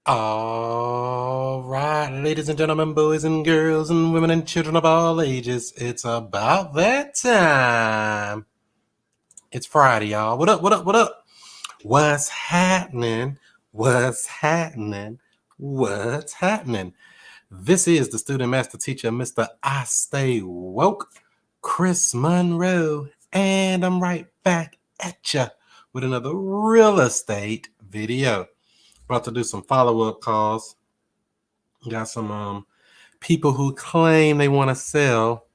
All right, ladies and gentlemen, boys and girls, and women and children of all ages, it's about that time. It's Friday, y'all. What up, what up, what up? What's happening? What's happening? What's happening? This is the student master teacher, Mr. I Stay Woke, Chris Monroe, and I'm right back at ya with another real estate video. About to do some follow-up calls. Got some people who claim they want to sell.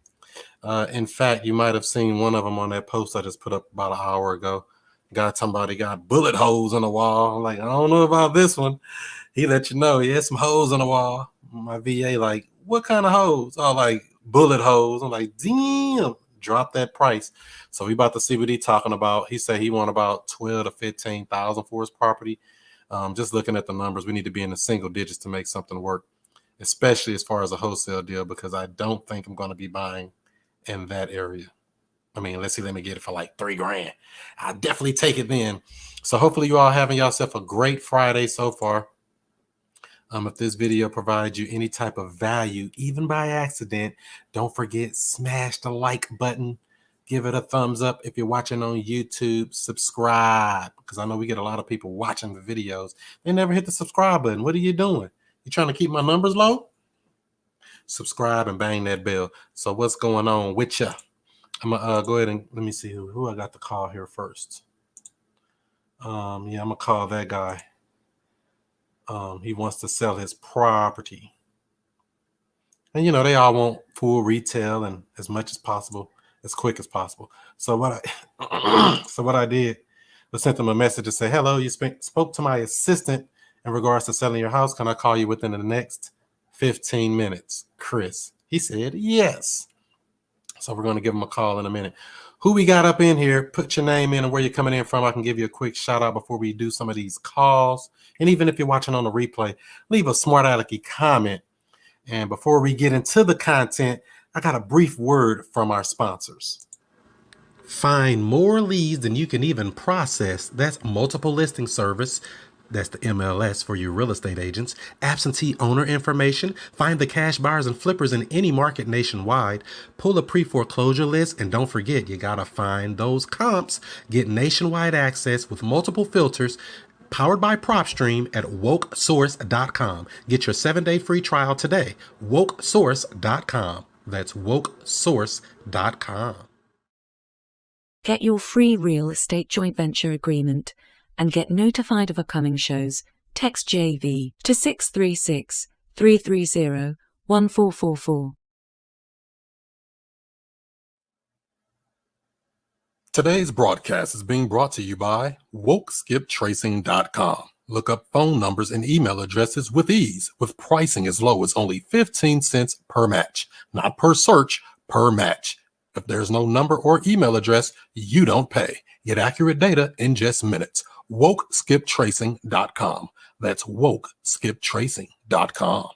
In fact, you might have seen one of them on that post I just put up about an hour ago. Got somebody got bullet holes in the wall. I'm like, I don't know about this one. He let you know he had some holes in the wall. My VA like, what kind of holes? Oh, like bullet holes. I'm like, damn, drop that price. So we about to see what he talking about. He said he want about 12 to 15,000 for his property. Just looking at the numbers, we need to be in the single digits to make something work, especially as far as a wholesale deal, because I don't think I'm going to be buying in that area. I mean, let's see, let me get it for like $3,000. I'll definitely take it then. So hopefully you all having yourself a great Friday so far. If this video provides you any type of value, even by accident, don't forget, smash the like button. Give it a thumbs up. If you're watching on YouTube, subscribe, because I know we get a lot of people watching the videos. They never hit the subscribe button. What are you doing? You trying to keep my numbers low? Subscribe and bang that bell. So what's going on with ya? I'm gonna go ahead and let me see who I got to call here first. Yeah, I'm gonna call that guy. He wants to sell his property. And you know, they all want full retail and as much as possible, as quick as possible. So what I did was sent them a message to say, hello, you spoke to my assistant in regards to selling your house. Can I call you within the next 15 minutes, Chris? He said, yes. So we're going to give him a call in a minute. Who we got up in here? Put your name in and where you're coming in from. I can give you a quick shout out before we do some of these calls. And even if you're watching on the replay, leave a smart alecky comment. And before we get into the content, I got a brief word from our sponsors. Find more leads than you can even process. That's multiple listing service. That's the MLS for you real estate agents. Absentee owner information. Find the cash buyers and flippers in any market nationwide. Pull a pre-foreclosure list. And don't forget, you got to find those comps. Get nationwide access with multiple filters. Powered by PropStream at wokesource.com. Get your 7-day free trial today. Wokesource.com. That's wokesource.com. Get your free real estate joint venture agreement and get notified of upcoming shows. Text JV to 636-330-1444. Today's broadcast is being brought to you by WokeSkipTracing.com. Look up phone numbers and email addresses with ease, with pricing as low as only 15 cents per match. Not per search, per match. If there's no number or email address, you don't pay. Get accurate data in just minutes. WokeSkipTracing.com. That's WokeSkipTracing.com.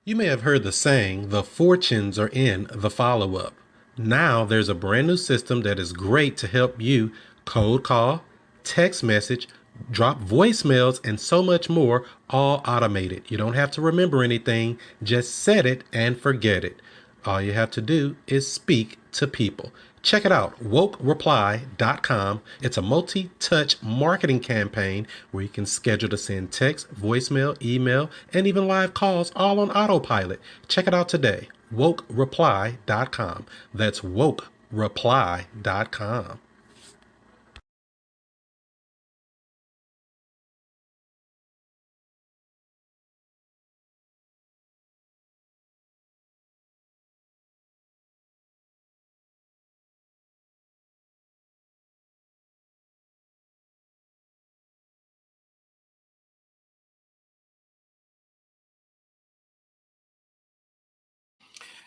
You may have heard the saying, the fortunes are in the follow-up. Now there's a brand new system that is great to help you cold call, text message, drop voicemails, and so much more, all automated. You don't have to remember anything. Just set it and forget it. All you have to do is speak to people. Check it out, wokereply.com. It's a multi-touch marketing campaign where you can schedule to send text, voicemail, email, and even live calls all on autopilot. Check it out today, wokereply.com. That's wokereply.com.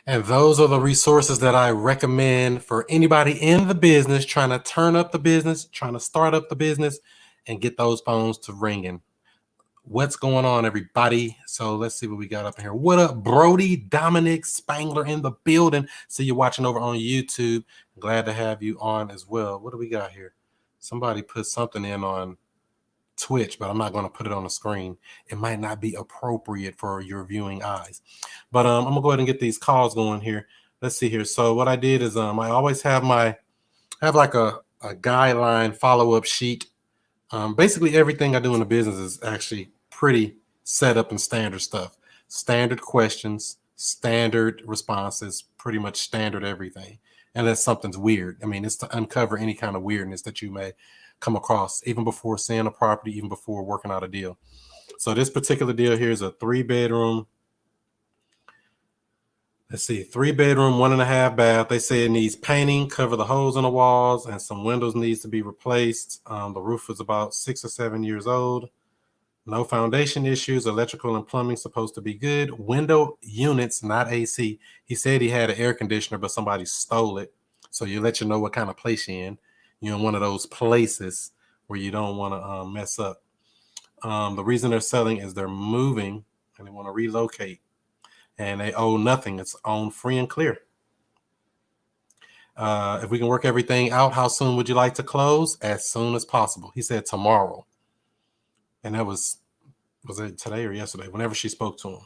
And those are the resources that I recommend for anybody in the business trying to turn up the business, trying to start up the business, and get those phones to ringing. What's going on, everybody? So let's see what we got up here. What up, Brody, Dominic, Spangler in the building. See you watching over on YouTube. Glad to have you on as well. What do we got here? Somebody put something in on Twitch, but I'm not going to put it on the screen. It might not be appropriate for your viewing eyes. But I'm gonna go ahead and get these calls going here. Let's see here. So what I did is I always have like a guideline follow-up sheet. Basically everything I do in the business is actually pretty set up and standard stuff. Standard questions, standard responses, pretty much standard everything. Unless something's weird. I mean, it's to uncover any kind of weirdness that you may come across, even before seeing a property, even before working out a deal. So this particular deal here is a 3-bedroom. Let's see, 3-bedroom, 1.5 bath. They say it needs painting, cover the holes in the walls, and some windows needs to be replaced. The roof is about 6 or 7 years old. No foundation issues. Electrical and plumbing supposed to be good. Window units, not AC. He said he had an air conditioner, but somebody stole it. So you let you know what kind of place you're in. You're in one of those places where you don't want to mess up. The reason they're selling is they're moving and they want to relocate. And they owe nothing. It's owned free and clear. If we can work everything out, how soon would you like to close? As soon as possible. He said tomorrow. And that was it today or yesterday? Whenever she spoke to him.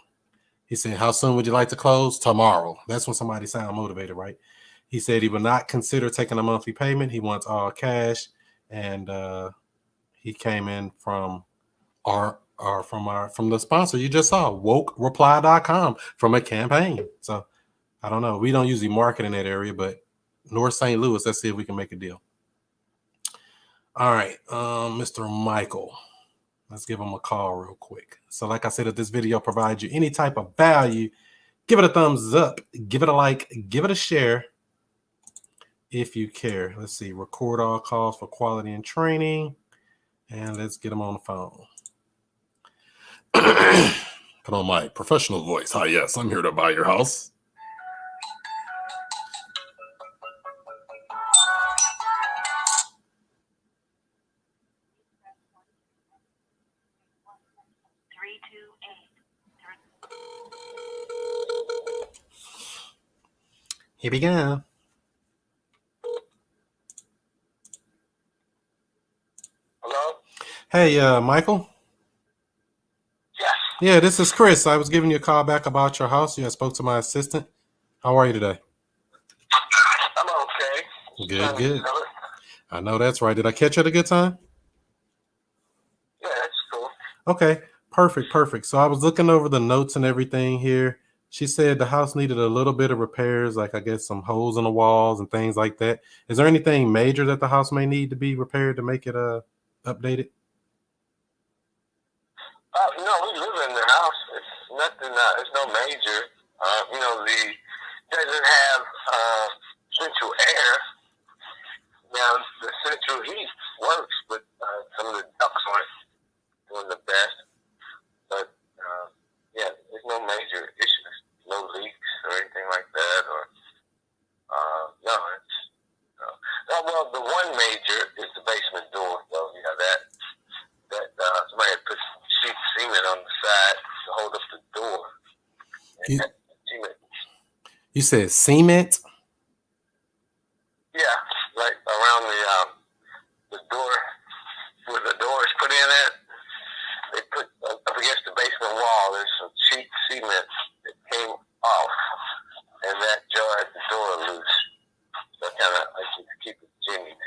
He said, how soon would you like to close? Tomorrow. That's when somebody sounds motivated, right? He said he would not consider taking a monthly payment. He wants all cash. And he came in from from the sponsor you just saw, wokereply.com, from a campaign. So I don't know. We don't usually market in that area, but North St. Louis, let's see if we can make a deal. All right, Mr. Michael, let's give him a call real quick. So like I said, if this video provides you any type of value, give it a thumbs up, give it a like, give it a share if you care. Let's see, record all calls for quality and training, and let's get him on the phone. Put on my professional voice. Hi, yes, I'm here to buy your house. Here we go. Hello? Hey, Michael. Yes. Yeah, this is Chris. I was giving you a call back about your house. I spoke to my assistant. How are you today? I'm okay. Good, good. I know that's right. Did I catch you at a good time? Yeah, that's cool. Okay, perfect. So I was looking over the notes and everything here. She said the house needed a little bit of repairs, like I guess some holes in the walls and things like that. Is there anything major that the house may need to be repaired to make it updated? No, we live in the house. It's nothing. It's no major. The doesn't have central air. Now the central heat works, but some of the ducts aren't doing the best. But yeah, there's no major issues, no leaks or anything like that. Or no, it's well, the one major is the basement door. Well, yeah, that somebody had put sheet cement on the side to hold up the door. You said cement? Yeah, like around the door where the door is put in at. They put up against the basement wall. There's some sheet cement that came off, and that jarred the door loose. So kind of like to keep it jimmied.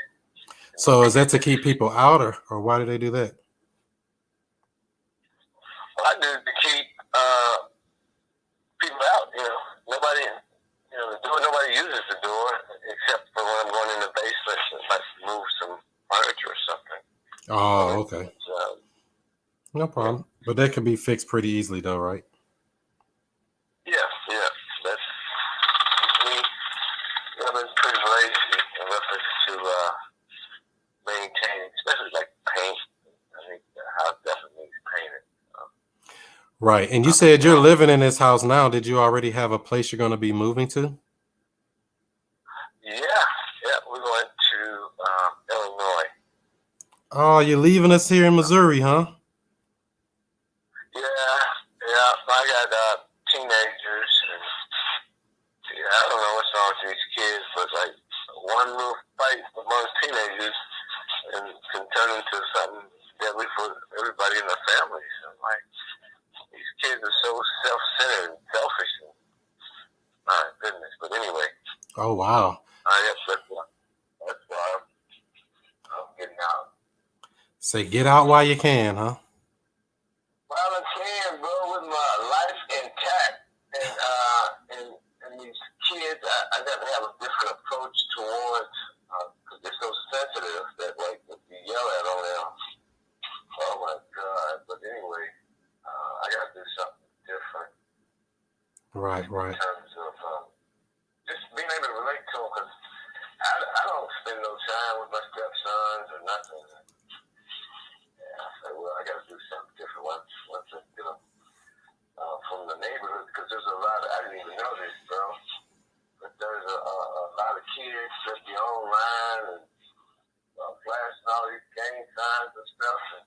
So is that to keep people out, or why do they do that? Well, I do it to keep people out. Nobody uses the door except for when I'm going in the basement and like move some furniture or something. Oh, okay. No problem. Yeah. But that can be fixed pretty easily, though, right? Yeah. That's me. I've been pretty lazy in reference to maintaining, especially like paint. I think the house definitely needs painted. Right. And you said you're living in this house now. Did you already have a place you're going to be moving to? Yeah. We're going to Illinois. Oh, you're leaving us here in Missouri, huh? Yeah. I got teenagers, and I don't know what's wrong with these kids, but like one little fight amongst teenagers and can turn into something deadly for everybody in the family. So I'm like, these kids are so self-centered and selfish. And, my goodness. But anyway, Oh, wow. that's why I'm getting out. Say, get out while you can, huh? Well, I can, bro, with my life intact. And these kids, I got to have a different approach towards, because they're so sensitive that, like, if you yell at them, oh my God. But anyway, I got to do something different. Right. In terms of just being able to relate to them, because I don't spend no time with my stepsons or nothing. Yeah, I say, well, I got to do something different once I get them from the neighborhood, because there's a lot of, I didn't even know this, bro, but there's a lot of kids that be online and flashing all these gang signs and stuff, and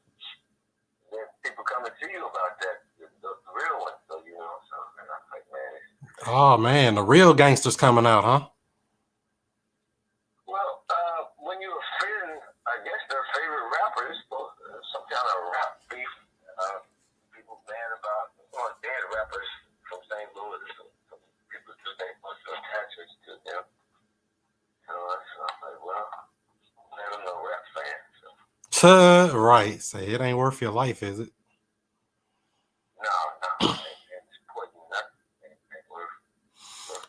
then people come and see you about that, the real ones, so, you know, so, and I'm like, man. Oh, man, the real gangsters coming out, huh? Well, when you offend, I guess their favorite rapper is some kind of rap beef. People mad about dead rappers from St. Louis. Some people just ain't much attachments to them. So I'm like, well, I'm no rap fan. So. Right. Say, it ain't worth your life, is it? No, it's important. Ain't worth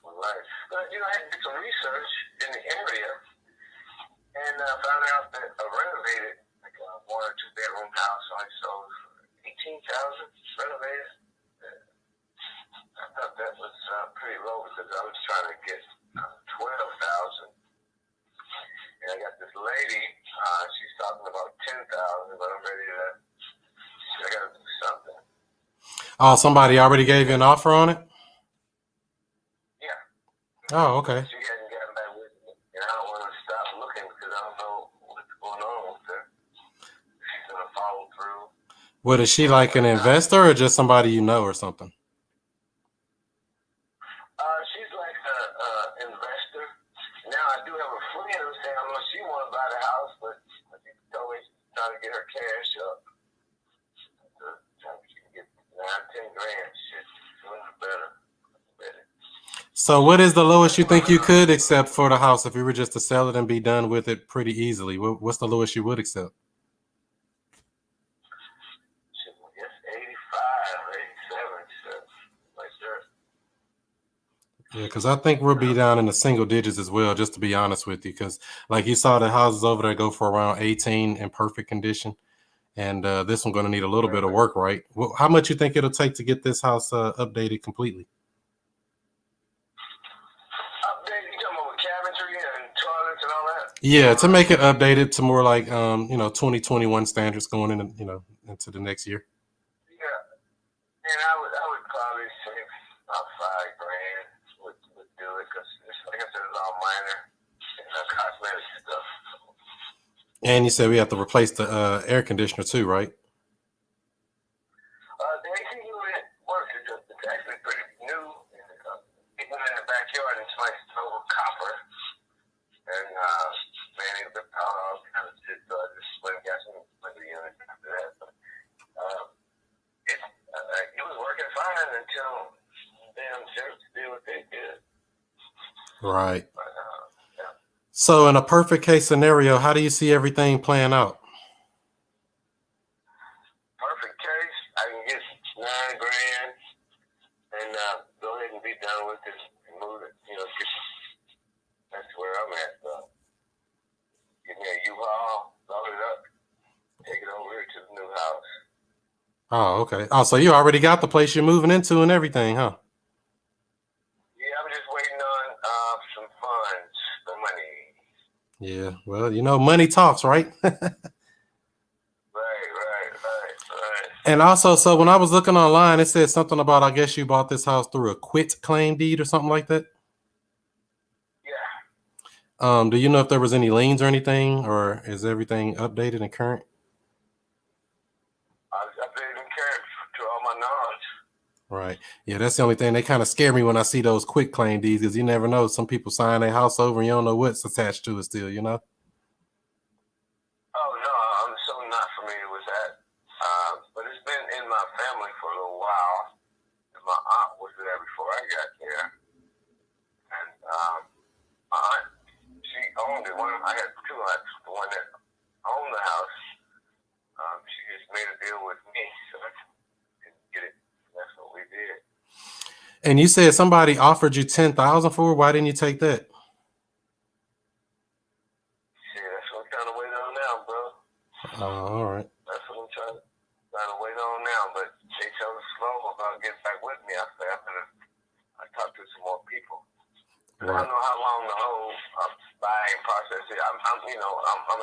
my life. But, you know, I had to do some research in the area. And found out that a renovated, like a 1 or 2 bedroom house only sold for $18,000 renovated. I thought that was pretty low, because I was trying to get $12,000. And I got this lady, she's talking about $10,000, but I'm ready to. I got to do something. Oh, somebody already gave you an offer on it? Yeah. Oh, okay. She hadn't gotten back with me, and I don't want to stop looking because I don't know what's going on with her. She's gonna follow through. What, is she like an investor or just somebody you know or something? She's like an investor. Now I do have a friend who's saying, I know she want to buy the house, but she's always trying to get her cash up. She can get 9-10 grand. She's doing better. So what is the lowest you think you could accept for the house if you were just to sell it and be done with it pretty easily? What's the lowest you would accept? I guess 85, 87, like that. Yeah, because I think we'll be down in the single digits as well, just to be honest with you. Because like you saw, the houses over there go for around 18 in perfect condition. And this one's going to need a little bit of work, right? Well, how much you think it'll take to get this house updated completely? Updated, you talking about with cabinetry and toilets and all that? Yeah, to make it updated to more like 2021 standards going into the next year. Yeah, and I would probably say about $5,000 would do it, because like I said, it's all minor and cosmetic stuff. And you said we have to replace the air conditioner too, right? The AC unit works. It's actually pretty new. Even in the backyard, it's like over copper. And man, it's been all kind of shit. So I just went and got some window units after that. But it was working fine until damn church did what they did. Right. But, yeah. So in a perfect case scenario, how do you see everything playing out? Perfect case, I can get $9,000 and go ahead and be done with it and move it. You know, that's where I'm at. Give me a U-Haul, load it up, take it over here to the new house. Oh, okay. Oh, so you already got the place you're moving into and everything, huh? Yeah, I'm just waiting on some funds, the money. Yeah, well, money talks, right? Right. And also, so when I was looking online, it said something about, I guess you bought this house through a quit claim deed or something like that? Yeah. Do you know if there was any liens or anything, or is everything updated and current? I was updated and current to all my knowledge. Right. Yeah, that's the only thing. They kind of scare me when I see those quick claim deeds, because you never know. Some people sign their house over and you don't know what's attached to it still, Oh, no, I'm so not familiar with that. got there. And my aunt, she owned it. I had two aunts. The one that owned the house, she just made a deal with me so I could get it. That's what we did. And you said somebody offered you $10,000 for it. Why didn't you take that? Shit, that's what I'm trying to wait on now, bro. All right. That's what I'm trying to wait on now. But they tell us slow about getting back with me. I talked to some more people. Right. I don't know how long the whole buying process is. I'm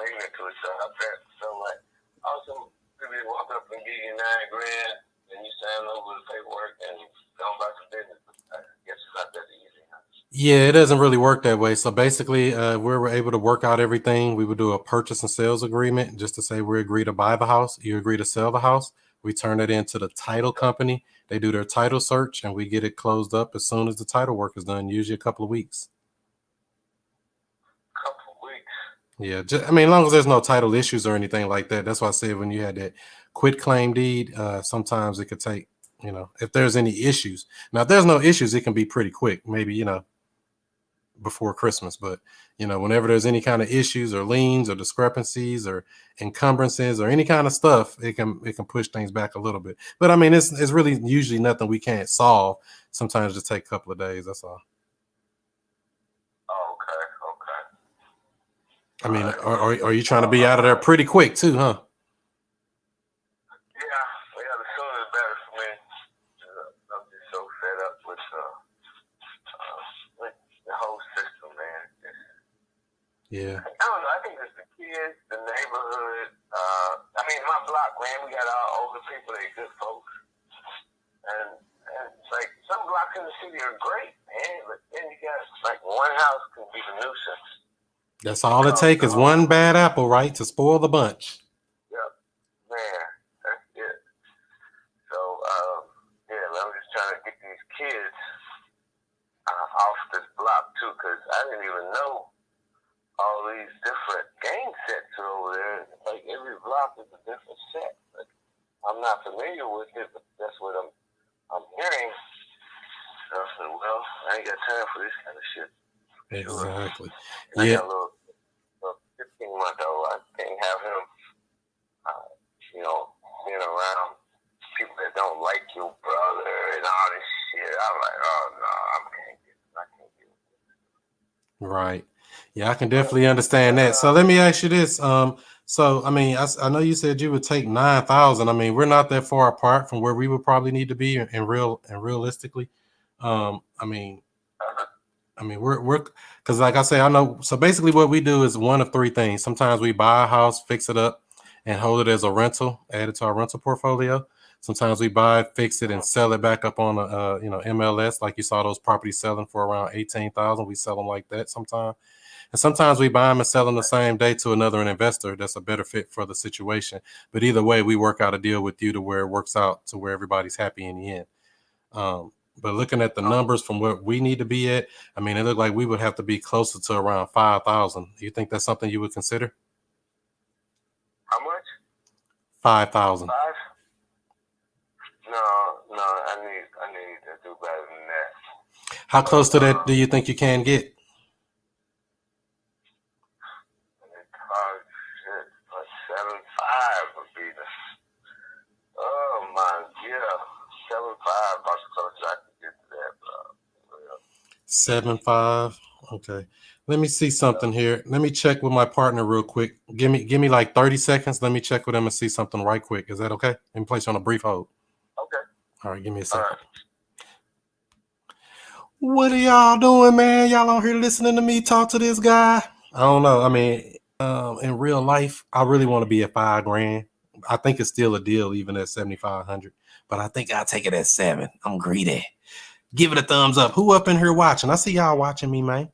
ignorant to it. So I feel like also people walk up and give you $9,000 and you sign over the paperwork and go about your business. I guess it's not that easy. Yeah, it doesn't really work that way. So basically, we were able to work out everything. We would do a purchase and sales agreement just to say we agree to buy the house. You agree to sell the house. We turn it into the title company. They do their title search and we get it closed up as soon as the title work is done, usually a couple of weeks. Yeah, as long as there's no title issues or anything like that. That's why I said when you had that quit claim deed, sometimes it could take, if there's any issues. Now, if there's no issues, it can be pretty quick, maybe, before Christmas. But, whenever there's any kind of issues or liens or discrepancies or encumbrances or any kind of stuff, it can push things back a little bit. But it's really usually nothing we can't solve. Sometimes just take a couple of days. That's all. Are you trying to be out of there pretty quick too, huh? Yeah, the sooner the better for me. I'm just so fed up with the whole system, man. Yeah. I don't know. I think it's the kids, the neighborhood. My block, man. We got all older people. They're good folks, and it's like some blocks in the city are great, man. But then you got like one house can be the nuisance. That's all it takes is one bad apple, right, to spoil the bunch. Yep, man, that's it. So, I'm just trying to get these kids off this block too, because I didn't even know all these different game sets are over there. Like every block is a different set. But I'm not familiar with it, but that's what I'm hearing. So I said, well, I ain't got time for this kind of shit. Exactly. And I got a little 15-month-old. I can't have him, being around people that don't like your brother and all this shit. I'm like, oh no, I can't get it. Right. Yeah, I can definitely understand that. So let me ask you this. I know you said you would take 9,000. We're not that far apart from where we would probably need to be and realistically. We're because like I say, I know. So basically what we do is one of three things. Sometimes we buy a house, fix it up and hold it as a rental, add it to our rental portfolio. Sometimes we buy it, fix it and sell it back up on a, MLS. Like you saw those properties selling for around 18,000. We sell them like that sometimes. And sometimes we buy them and sell them the same day to another investor that's a better fit for the situation. But either way, we work out a deal with you to where it works out to where everybody's happy in the end. But looking at the numbers from where we need to be at, it looked like we would have to be closer to around 5,000. Do you think that's something you would consider? How much? 5,000. 5? No, I need to do better than that. How close to that do you think you can get? Shit, 7.5 would be the. Oh my, yeah, 7.5. About as close as I can get to that, bro. 7.5. Okay. Let me see something here. Let me check with my partner real quick. Give me like 30 seconds. Let me check with him and see something right quick. Is that okay? Let me place you on a brief hold. Okay. All right, give me a second. Right. What are y'all doing, man? Y'all out here listening to me talk to this guy? I don't know. In real life, I really want to be at $5,000. I think it's still a deal, even at 7,500. But I think I'll take it at 7. I'm greedy. Give it a thumbs up. Who up in here watching? I see y'all watching me, man.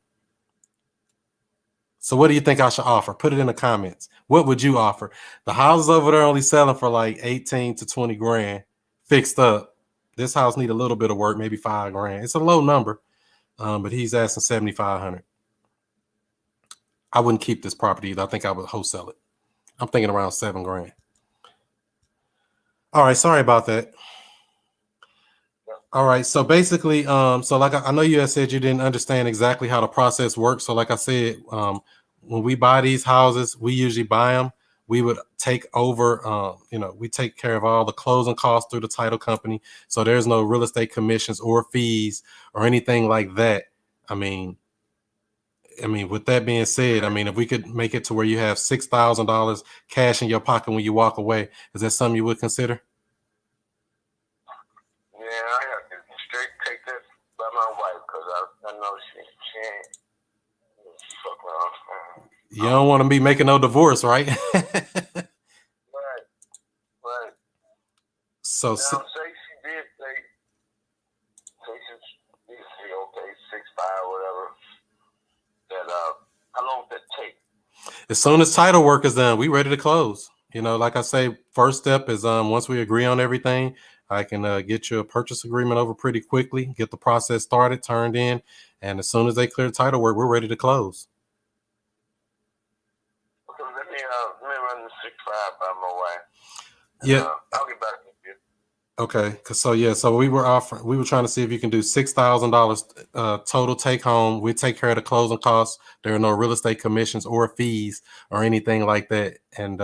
So what do you think I should offer? Put it in the comments. What would you offer? The houses over there only selling for like 18 to 20 grand fixed up. This house need a little bit of work, maybe $5,000. It's a low number, but he's asking 7,500. I wouldn't keep this property either. I think I would wholesale it. I'm thinking around $7,000. All right, sorry about that. All right. So basically, so like I know you had said you didn't understand exactly how the process works. So like I said, when we buy these houses, we usually buy them. We would take over, we take care of all the closing costs through the title company. So there's no real estate commissions or fees or anything like that. I mean, with that being said, if we could make it to where you have $6,000 cash in your pocket when you walk away, is that something you would consider? Yeah, I have to straight take this by my wife because I know she ain't fuck around. You don't want to be making no divorce, right? Right. So, now, say she did say okay, 6'5", whatever. That how long would that take? as soon as title work is done, we ready to close. Like I say, first step is once we agree on everything, I can get you a purchase agreement over pretty quickly, get the process started, turned in, and as soon as they clear title work, we're ready to close. Okay, let me run the 6'5" by my wife. Yeah. I'll get back with you. Okay, so we were trying to see if you can do $6,000 total take home. We take care of the closing costs. There are no real estate commissions or fees or anything like that. And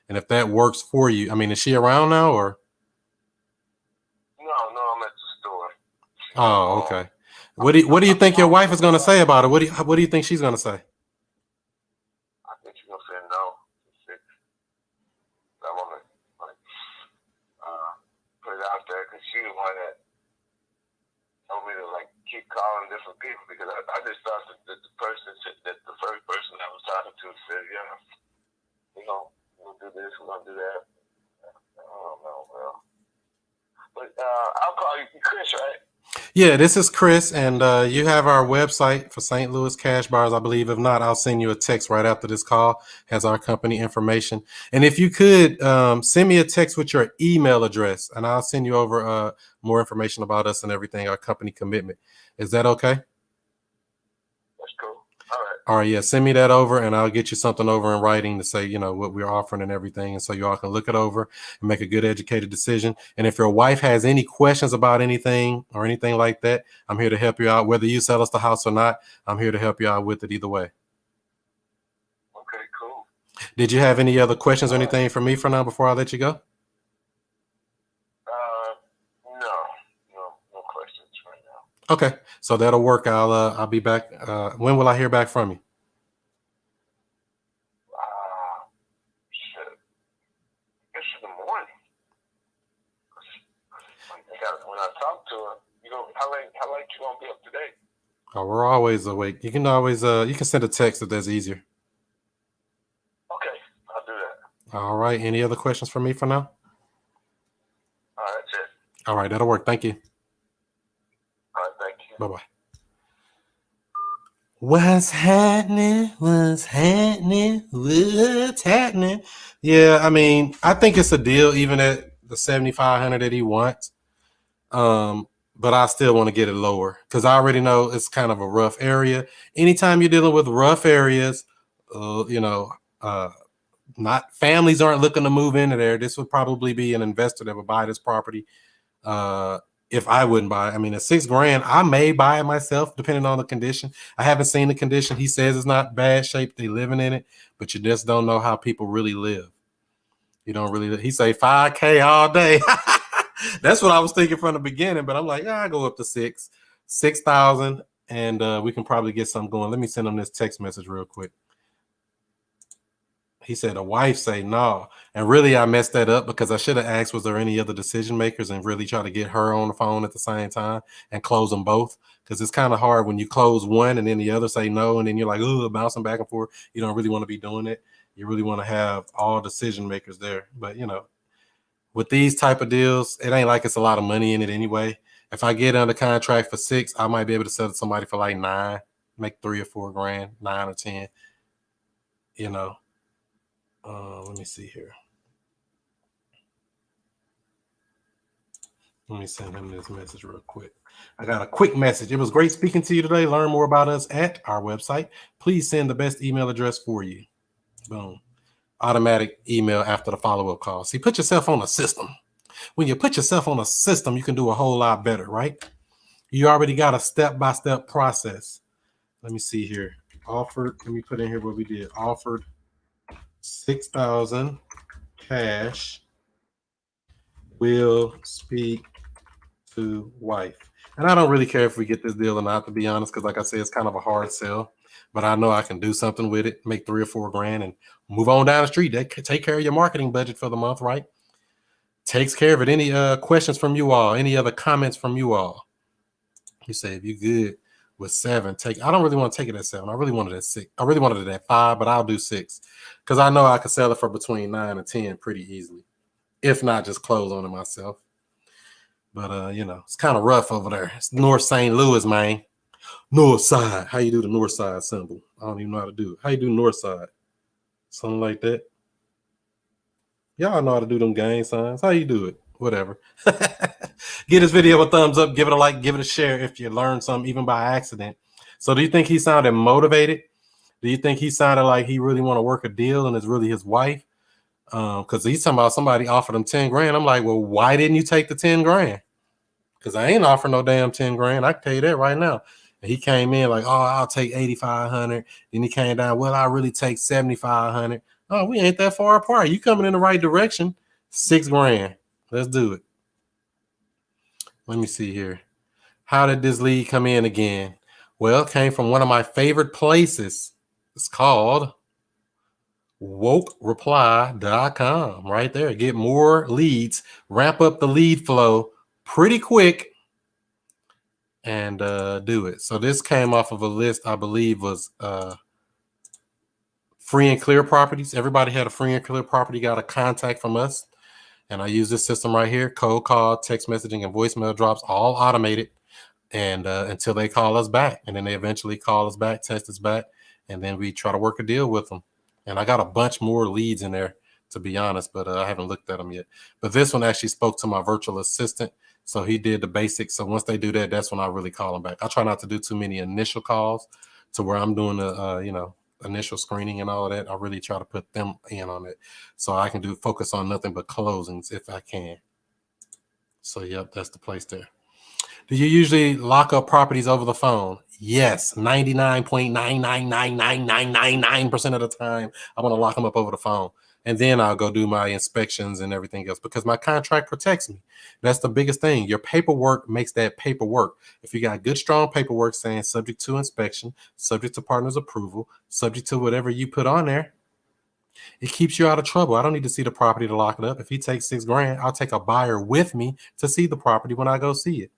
if that works for you, is she around now or? No, I'm at the store. Oh, okay. What do you think your wife is gonna say about it? What do you think she's gonna say? I think she's gonna say no. I want to put it out there because she's the one that told me to keep calling different people because I just thought that the first person I was talking to said, yeah, we'll do this, we're gonna do that. I don't know, well. But I'll call you Chris, right? Yeah, this is Chris, and you have our website for St. Louis cash buyers, I believe. If not, I'll send you a text right after this call. Has our company information. And if you could send me a text with your email address, and I'll send you over more information about us and everything, our company commitment. Is that okay? That's cool. All right. All right, yeah, send me that over and I'll get you something over in writing to say, what we're offering and everything. And so you all can look it over and make a good educated decision. And if your wife has any questions about anything or anything like that, I'm here to help you out. Whether you sell us the house or not, I'm here to help you out with it either way. Okay, cool. Did you have any other questions or anything for me for now before I let you go? No questions right now. Okay, so that'll work. I'll be back. When will I hear back from you? Shit. I guess in the morning. When I talk to her, how late you gonna be up today? Oh, we're always awake. You can always you can send a text if that's easier. Okay, I'll do that. All right. Any other questions for me for now? All right, that's it. All right, that'll work. Thank you. All right, thank you. Bye-bye. What's happening? What's happening? What's happening? Yeah, I think it's a deal even at the 7,500 that he wants. But I still want to get it lower because I already know it's kind of a rough area. Anytime you're dealing with rough areas, not families aren't looking to move into there. This would probably be an investor that would buy this property. If I wouldn't buy it, at $6,000, I may buy it myself, depending on the condition. I haven't seen the condition. He says it's not bad shape. They living in it, but you just don't know how people really live. You don't really. He say $5,000 all day. That's what I was thinking from the beginning, but I'm like, I go up to 6,000, and we can probably get something going. Let me send him this text message real quick. He said a wife say no. And really, I messed that up because I should have asked, was there any other decision makers, and really try to get her on the phone at the same time and close them both. Because it's kind of hard when you close one and then the other say no. And then you're like, oh, bouncing back and forth. You don't really want to be doing it. You really want to have all decision makers there. But, with these type of deals, it ain't like it's a lot of money in it anyway. If I get under contract for 6, I might be able to sell to somebody for like 9, make 3 or 4 grand, 9 or 10, let me see here. Let me send him this message real quick. I got a quick message. It was great speaking to you today. Learn more about us at our website. Please send the best email address for you. Boom. Automatic email after the follow-up call. See, put yourself on a system. When you put yourself on a system, you can do a whole lot better, right? You already got a step-by-step process. Let me see here. Offered, let me put in here what we did. Offered 6,000 cash, will speak to wife. And I don't really care if we get this deal or not, to be honest, because like I said, it's kind of a hard sell. But I know I can do something with it, make 3 or 4 grand, and move on down the street. That take care of your marketing budget for the month, right? Takes care of it. Any questions from you all? Any other comments from you all? You say if you good with 7, take. I don't really want to take it at 7. I really wanted it at 6. I really wanted it at 5, but I'll do 6 because I know I could sell it for between 9 and 10 pretty easily, if not just close on it myself. But you know, it's kind of rough over there. It's North St. Louis, man. North side. How you do the north side symbol? I don't even know how to do it. How you do north side? Something like that. Y'all know how to do them gang signs. How you do it? Whatever. Give this video a thumbs up. Give it a like. Give it a share if you learned something, even by accident. So do you think he sounded motivated? Do you think he sounded like he really want to work a deal and it's really his wife? Because he's talking about somebody offered him 10 grand. I'm like, well, why didn't you take the 10 grand? Because I ain't offering no damn 10 grand. I can tell you that right now. And he came in like, oh, I'll take 8,500. Then he came down, well, I really take 7,500. Oh, we ain't that far apart. You coming in the right direction. 6 grand. Let's do it. Let me see here. How did this lead come in again? Well, it came from one of my favorite places. It's called wokereply.com right there. Get more leads, ramp up the lead flow pretty quick, and do it. So this came off of a list, I believe, was free and clear properties. Everybody had a free and clear property, got a contact from us. And I use this system right here, cold call, text messaging, and voicemail drops, all automated. And until they call us back. And then they eventually call us back, text us back, and then we try to work a deal with them. And I got a bunch more leads in there, to be honest, but I haven't looked at them yet. But this one actually spoke to my virtual assistant. So he did the basics. So once they do that, that's when I really call them back. I try not to do too many initial calls to where I'm doing the, initial screening and all of that. I really try to put them in on it so I can focus on nothing but closings if I can. So, yep, that's the place there. Do you usually lock up properties over the phone? Yes, 99.9999999% of the time, I want to lock them up over the phone. And then I'll go do my inspections and everything else because my contract protects me. That's the biggest thing. Your paperwork makes that paperwork. If you got good, strong paperwork saying subject to inspection, subject to partner's approval, subject to whatever you put on there, it keeps you out of trouble. I don't need to see the property to lock it up. If he takes 6 grand, I'll take a buyer with me to see the property when I go see it.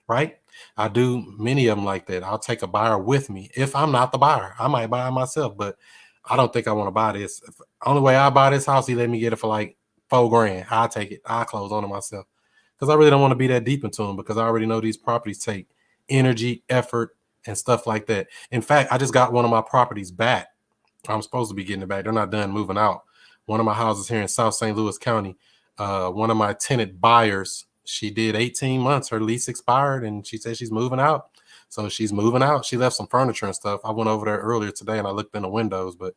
Right? I do many of them like that. I'll take a buyer with me. If I'm not the buyer, I might buy it myself, but I don't think I want to buy this. Only way I buy this house, he let me get it for like 4 grand. I'll take it. I'll close on it myself because I really don't want to be that deep into them because I already know these properties take energy, effort, and stuff like that. In fact, I just got one of my properties back. I'm supposed to be getting it back. They're not done moving out. One of my houses here in South St. Louis County, one of my tenant buyers, she did 18 months. Her lease expired and she said she's moving out. So she's moving out. She left some furniture and stuff. I went over there earlier today and I looked in the windows, but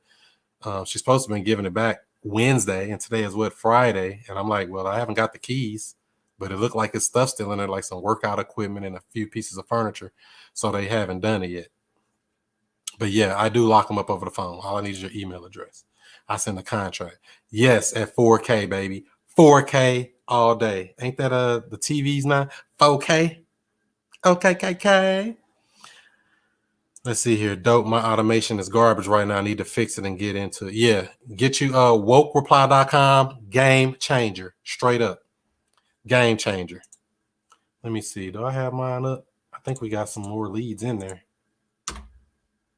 she's supposed to have been giving it back Wednesday. And today is Friday. And I'm like, well, I haven't got the keys, but it looked like his stuff's still in there, like some workout equipment and a few pieces of furniture. So they haven't done it yet. But yeah, I do lock them up over the phone. All I need is your email address. I send a contract. Yes, at 4K, baby. 4K all day. Ain't that the TVs now? 4K? Okay. Let's see here. Dope. My automation is garbage right now. I need to fix it and get into it. Yeah. Get you wokereply.com. Game changer. Straight up. Game changer. Let me see. Do I have mine up? I think we got some more leads in there.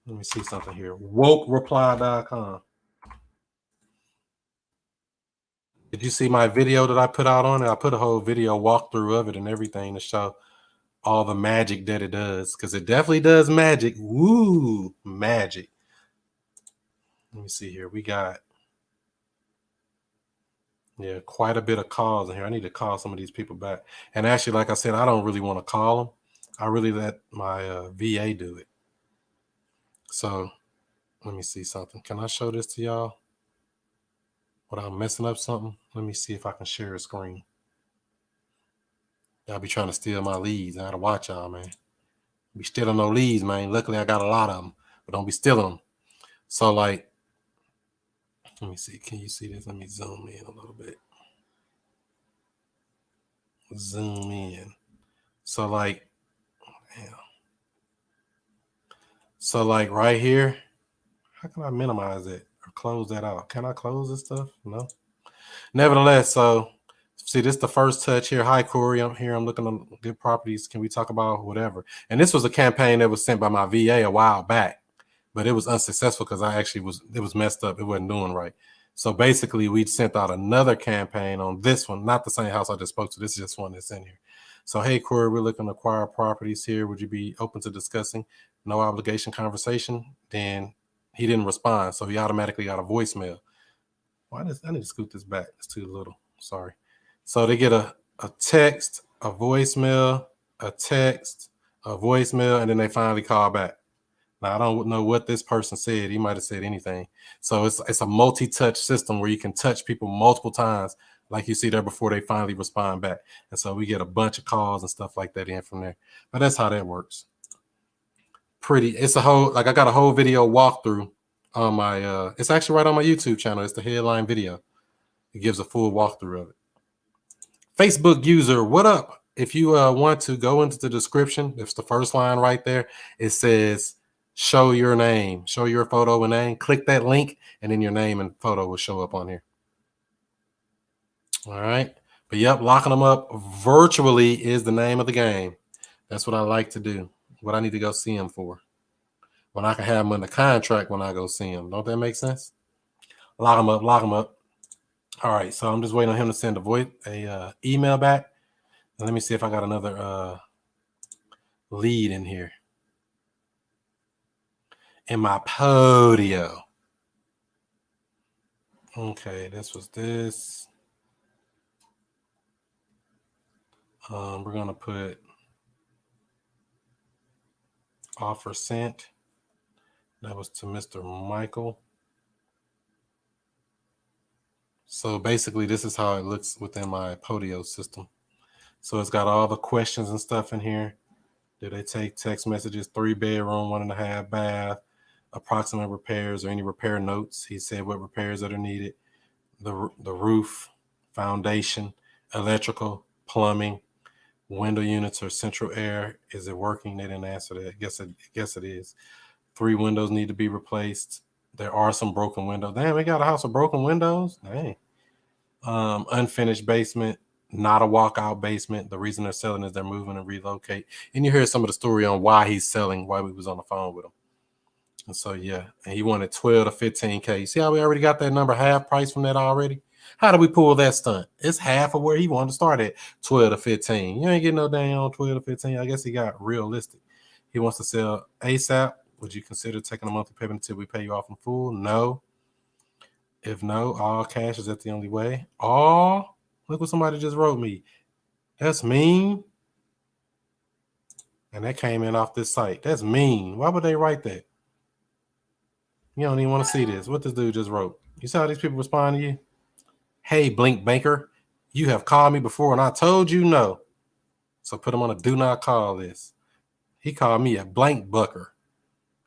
Let me see something here. Wokereply.com. Did you see my video that I put out on it? I put a whole video walkthrough of it and everything to show all the magic that it does, because it definitely does magic. Woo, magic. Let me see here. We got, quite a bit of calls in here. I need to call some of these people back. And actually, like I said, I don't really want to call them. I really let my VA do it. So let me see something. Can I show this to y'all without messing up something? Let me see if I can share a screen. Y'all be trying to steal my leads. I gotta watch y'all, man. Be stealing no leads, man. Luckily, I got a lot of them, but don't be stealing them. So, like, let me see. Can you see this? Let me zoom in a little bit. Zoom in. So, like, damn. So, like, right here, how can I minimize it or close that out? Can I close this stuff? No. Nevertheless, so see, this is the first touch here. Hi, Corey. I'm here. I'm looking at good properties. Can we talk about whatever? And this was a campaign that was sent by my VA a while back, but it was unsuccessful because it was messed up. It wasn't doing right. So basically, we sent out another campaign on this one, not the same house I just spoke to. This is just one that's in here. So, hey, Corey, we're looking to acquire properties here. Would you be open to discussing? No obligation conversation. Then he didn't respond. So he automatically got a voicemail. I need to scoot this back. It's too little. Sorry. So they get a text, a voicemail, a text, a voicemail, and then they finally call back. Now, I don't know what this person said. He might have said anything. So it's a multi-touch system where you can touch people multiple times, like you see there, before they finally respond back. And so we get a bunch of calls and stuff like that in from there. But that's how that works. It's a whole, like I got a whole video walkthrough on my, it's actually right on my YouTube channel. It's the headline video. It gives a full walkthrough of it. Facebook user, what up? If you want to go into the description, it's the first line right there. It says, show your name, show your photo and name. Click that link, and then your name and photo will show up on here. All right. But yep, locking them up virtually is the name of the game. That's what I like to do. What I need to go see them for. When I can have them in the contract when I go see them. Don't that make sense? Lock them up, lock them up. All right, so I'm just waiting on him to send a email back. And let me see if I got another lead in here. In my podio. Okay, this was this. We're going to put offer sent. That was to Mr. Michael. So basically, this is how it looks within my Podio system. So it's got all the questions and stuff in here. Do they take text messages? 3-bedroom, 1.5 bath, approximate repairs or any repair notes. He said what repairs that are needed. The roof, foundation, electrical, plumbing, window units or central air. Is it working? They didn't answer that. I guess it is. 3 windows need to be replaced. There are some broken windows. Damn, we got a house of broken windows. Dang. Unfinished basement, not a walkout basement. The reason they're selling is they're moving and relocate. And you hear some of the story on why he's selling, why we was on the phone with him. And so, yeah, and he wanted 12 to 15K. You see how we already got that number half price from that already? How do we pull that stunt? It's half of where he wanted to start at, 12 to 15. You ain't getting no dang on 12 to 15. I guess he got realistic. He wants to sell ASAP. Would you consider taking a monthly payment until we pay you off in full? No. If no, all cash, is that the only way? All? Look what somebody just wrote me. That's mean. And that came in off this site. That's mean. Why would they write that? You don't even want to see this. What this dude just wrote. You see how these people respond to you? Hey, Blink Banker, you have called me before and I told you no. So put him on a do not call list. He called me a blank bucker.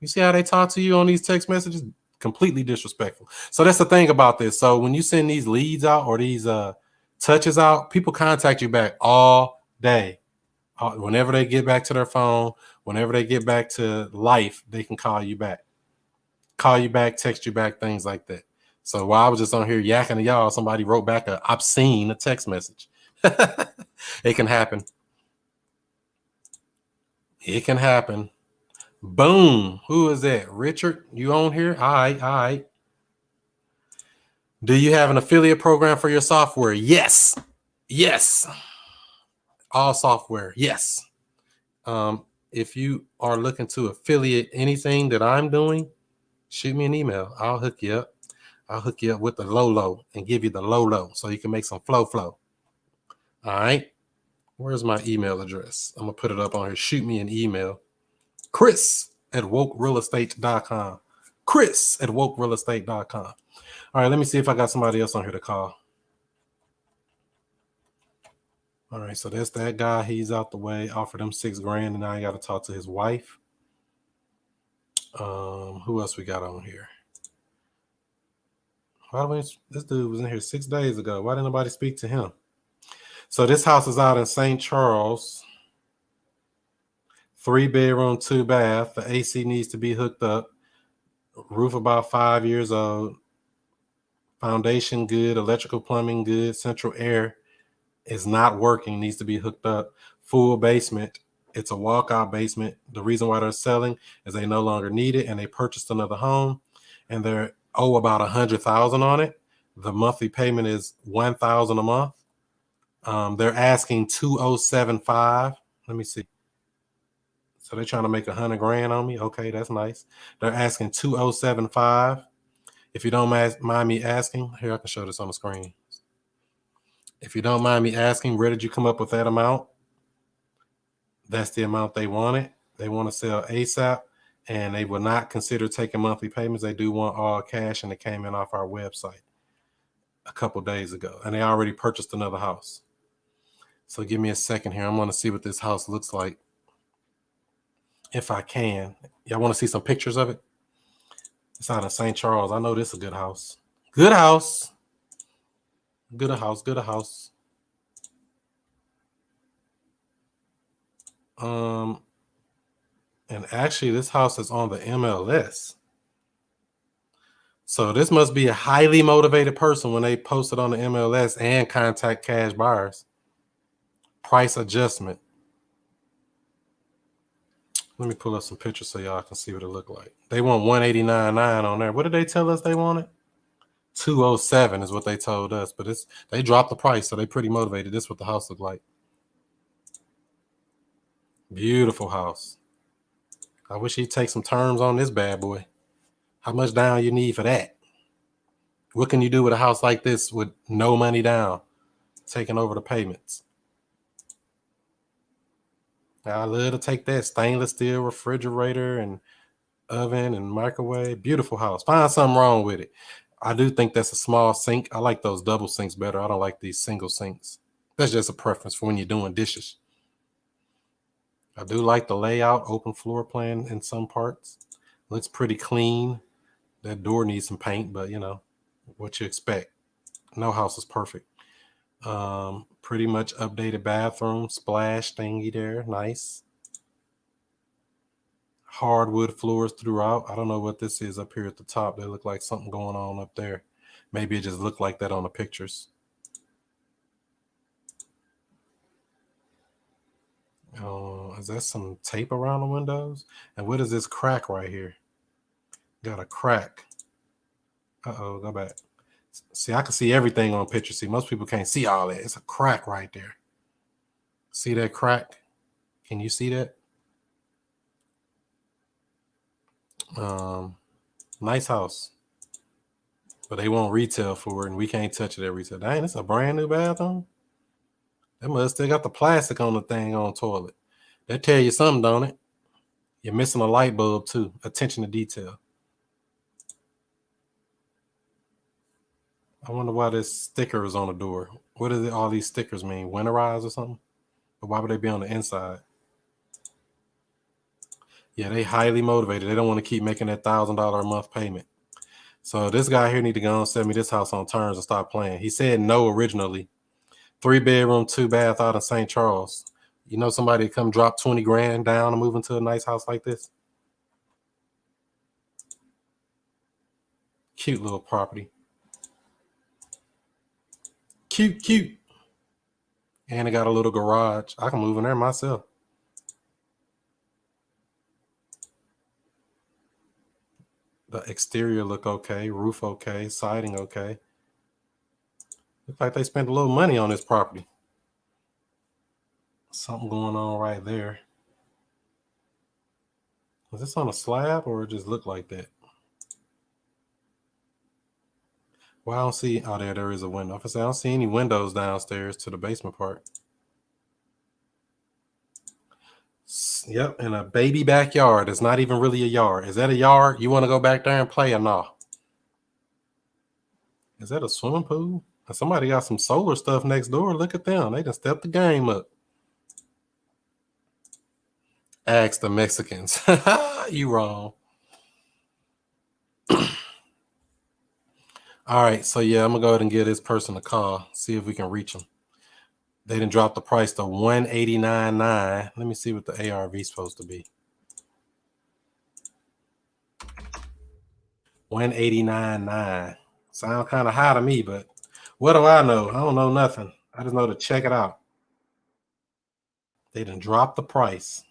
You see how they talk to you on these text messages? Completely disrespectful. So that's the thing about this. So when you send these leads out or these touches out, people contact you back all day. Whenever they get back to their phone, whenever they get back to life, they can call you back. Call you back, text you back, things like that. So while I was just on here yakking to y'all, somebody wrote back a obscene text message. It can happen. It can happen. Boom. Who is that? Richard, you on here? All right. Do you have an affiliate program for your software? Yes. All software. Yes. If you are looking to affiliate anything that I'm doing, shoot me an email. I'll hook you up. I'll hook you up with the low and give you the low so you can make some flow. All right. Where's my email address? I'm going to put it up on here. Shoot me an email. Chris@wokerealestate.com. Chris@wokerealestate.com. All right. Let me see if I got somebody else on here to call. All right, so that's that guy. He's out the way. Offered him $6 grand, and now I got to talk to his wife. Who else we got on here? This dude was in here 6 days ago. Why didn't nobody speak to him? So this house is out in St. Charles. 3-bedroom, 2-bath. The AC needs to be hooked up. Roof about 5 years old. Foundation good. Electrical plumbing good. Central air is not working. Needs to be hooked up. Full basement. It's a walkout basement. The reason why they're selling is they no longer need it, and they purchased another home, and they're about $100,000 on it. The monthly payment is $1,000 a month. They're asking $2,075. Let me see. So they're trying to make $100 grand on me. Okay, that's nice. They're asking $2,075. If you don't mind me asking, here I can show this on the screen. If you don't mind me asking, where did you come up with that amount? That's the amount they wanted. They want to sell ASAP, and they will not consider taking monthly payments. They do want all cash, and it came in off our website a couple days ago, and they already purchased another house. So give me a second here. I'm going to see what this house looks like, if I can. Y'all want to see some pictures of it? It's out of St. Charles. I know this is a good house. Good house. Good house. Good house. And actually, this house is on the MLS. So this must be a highly motivated person when they post it on the MLS and contact cash buyers. Price adjustment. Let me pull up some pictures so y'all can see what it look like. They want $189.9 on there. What did they tell us they wanted? $207 is what they told us, but they dropped the price, so they pretty motivated. This is what the house looked like. Beautiful house. I wish he'd take some terms on this bad boy. How much down you need for that? What can you do with a house like this with no money down, taking over the payments? I love to take that stainless steel refrigerator and oven and microwave. Beautiful house. Find something wrong with it. I do think that's a small sink. I like those double sinks better. I don't like these single sinks. That's just a preference for when you're doing dishes. I do like the layout, open floor plan in some parts. Looks pretty clean. That door needs some paint, but you know what you expect. No house is perfect. Pretty much updated bathroom, splash thingy there. Nice. Hardwood floors throughout. I don't know what this is up here at the top. They look like something going on up there. Maybe it just looked like that on the pictures. Is that some tape around the windows? And what is this crack right here? Got a crack. Uh-oh, go back. See, I can see everything on picture. See, most people can't see all that. It's a crack right there. See that crack? Can you see that? Nice house. But they won't retail for it, and we can't touch it at retail. Dang, it's a brand new bathroom. That must still got the plastic on the thing on the toilet. That tell you something, don't it? You're missing a light bulb too. Attention to detail. I wonder why this sticker is on the door. What do all these stickers mean? Winterize or something? But why would they be on the inside? Yeah, they highly motivated. They don't want to keep making that $1,000 a month payment. So this guy here need to go and send me this house on terms and stop playing. He said no originally. 3-bedroom, 2-bath out in St. Charles. You know somebody to come drop 20 grand down and move into a nice house like this? Cute little property. Cute, cute. And it got a little garage. I can move in there myself. The exterior look okay. Roof okay. Siding okay. Looks like they spent a little money on this property. Something going on right there. Was this on a slab or it just looked like that? Well, I don't see. Oh, there is a window. I don't see any windows downstairs to the basement part. Yep, and a baby backyard. It's not even really a yard. Is that a yard? You want to go back there and play or not? Is that a swimming pool? Somebody got some solar stuff next door. Look at them. They done stepped the game up. Ask the Mexicans. You wrong. All right, so yeah, I'm gonna go ahead and give this person a call, see if we can reach them. They didn't drop the price to $189.9. Let me see what the ARV is supposed to be. $189.9. Sound kind of high to me, but what do I know? I don't know nothing. I just know to check it out. They didn't drop the price.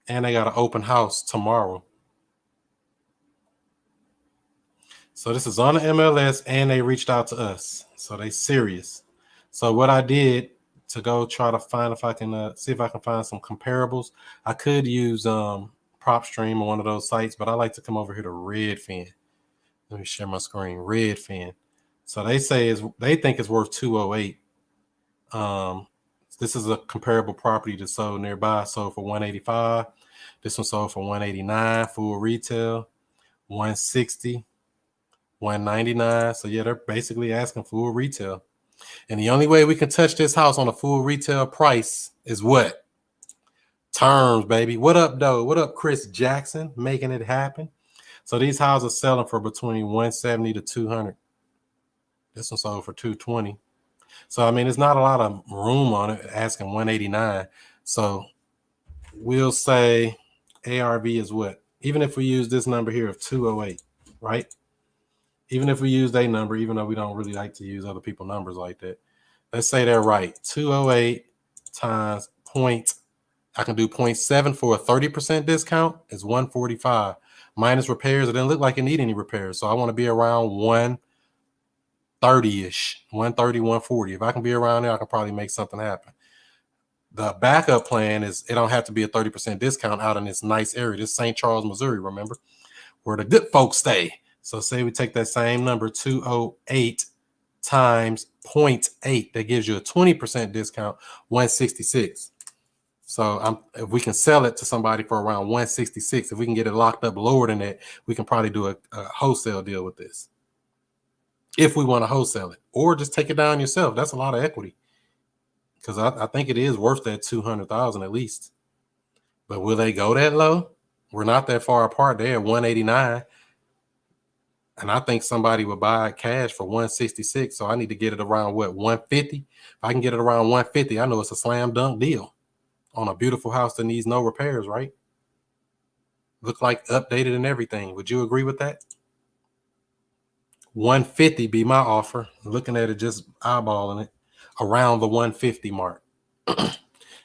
And they got an open house tomorrow. So this is on the MLS, and they reached out to us. So they serious. So what I did to go try to find if I can see if I can find some comparables. I could use PropStream or one of those sites, but I like to come over here to Redfin. Let me share my screen. Redfin. So they say they think it's worth 208. This is a comparable property that sold nearby. Sold for 185. This one sold for 189 full retail, 160. 199. So yeah, they're basically asking full retail. And the only way we can touch this house on a full retail price is what? Terms, baby. What up, though? What up, Chris Jackson? Making it happen. So these houses are selling for between 170 to 200. This one sold for 220. So I mean, it's not a lot of room on it, asking 189. So we'll say ARV is what? Even if we use this number here of 208, right? Even if we use their number, even though we don't really like to use other people's numbers like that. Let's say they're right. 208 times point. I can do 0.7 for a 30% discount. It's 145. Minus repairs. It didn't look like it need any repairs. So I want to be around 130-ish. 130, 140. If I can be around there, I can probably make something happen. The backup plan is it don't have to be a 30% discount out in this nice area. This is St. Charles, Missouri, remember? Where the good folks stay. So say we take that same number, 208 times 0.8, that gives you a 20% discount, 166. So if we can sell it to somebody for around 166, if we can get it locked up lower than that, we can probably do a wholesale deal with this. If we want to wholesale it, or just take it down yourself. That's a lot of equity. Because I think it is worth that 200,000 at least. But will they go that low? We're not that far apart. They're at 189. And I think somebody would buy it cash for 166. So I need to get it around what, 150? If I can get it around 150, I know it's a slam dunk deal on a beautiful house that needs no repairs, right? Look like updated and everything. Would you agree with that? 150 be my offer. Looking at it, just eyeballing it, around the 150 mark.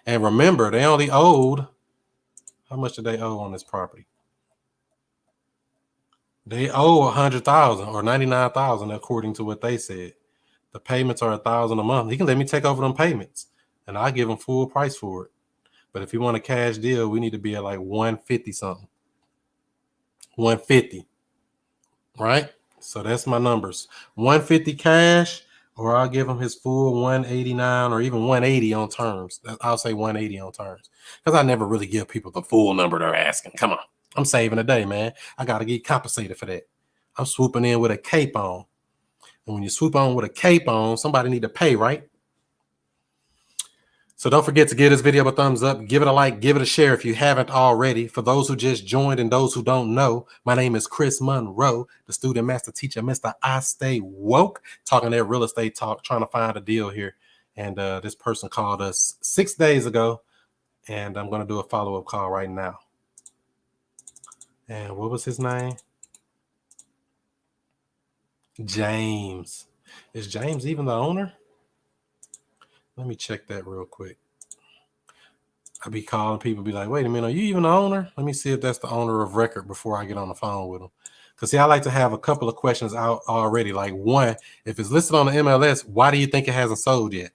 And remember, they only owed, how much did they owe on this property? They owe 100,000 or 99,000 according to what they said. The payments are 1,000 a month. He can let me take over them payments, and I give him full price for it. But if you want a cash deal, we need to be at like 150 something. 150, right? So that's my numbers. 150 cash, or I'll give him his full 189 or even 180 on terms. I'll say 180 on terms because I never really give people the full number they're asking. Come on. I'm saving a day, man. I got to get compensated for that. I'm swooping in with a cape on. And when you swoop on with a cape on, somebody need to pay, right? So don't forget to give this video a thumbs up. Give it a like. Give it a share if you haven't already. For those who just joined and those who don't know, my name is Chris Monroe, the student master teacher, Mr. I Stay Woke, talking that real estate talk, trying to find a deal here. And this person called us 6 days ago, and I'm going to do a follow-up call right now. And what was his name? James. Is James even the owner? Let me check that real quick. I be calling people, be like, wait a minute, are you even the owner? Let me see if that's the owner of record before I get on the phone with them. Because see, I like to have a couple of questions out already. Like one, if it's listed on the MLS, why do you think it hasn't sold yet?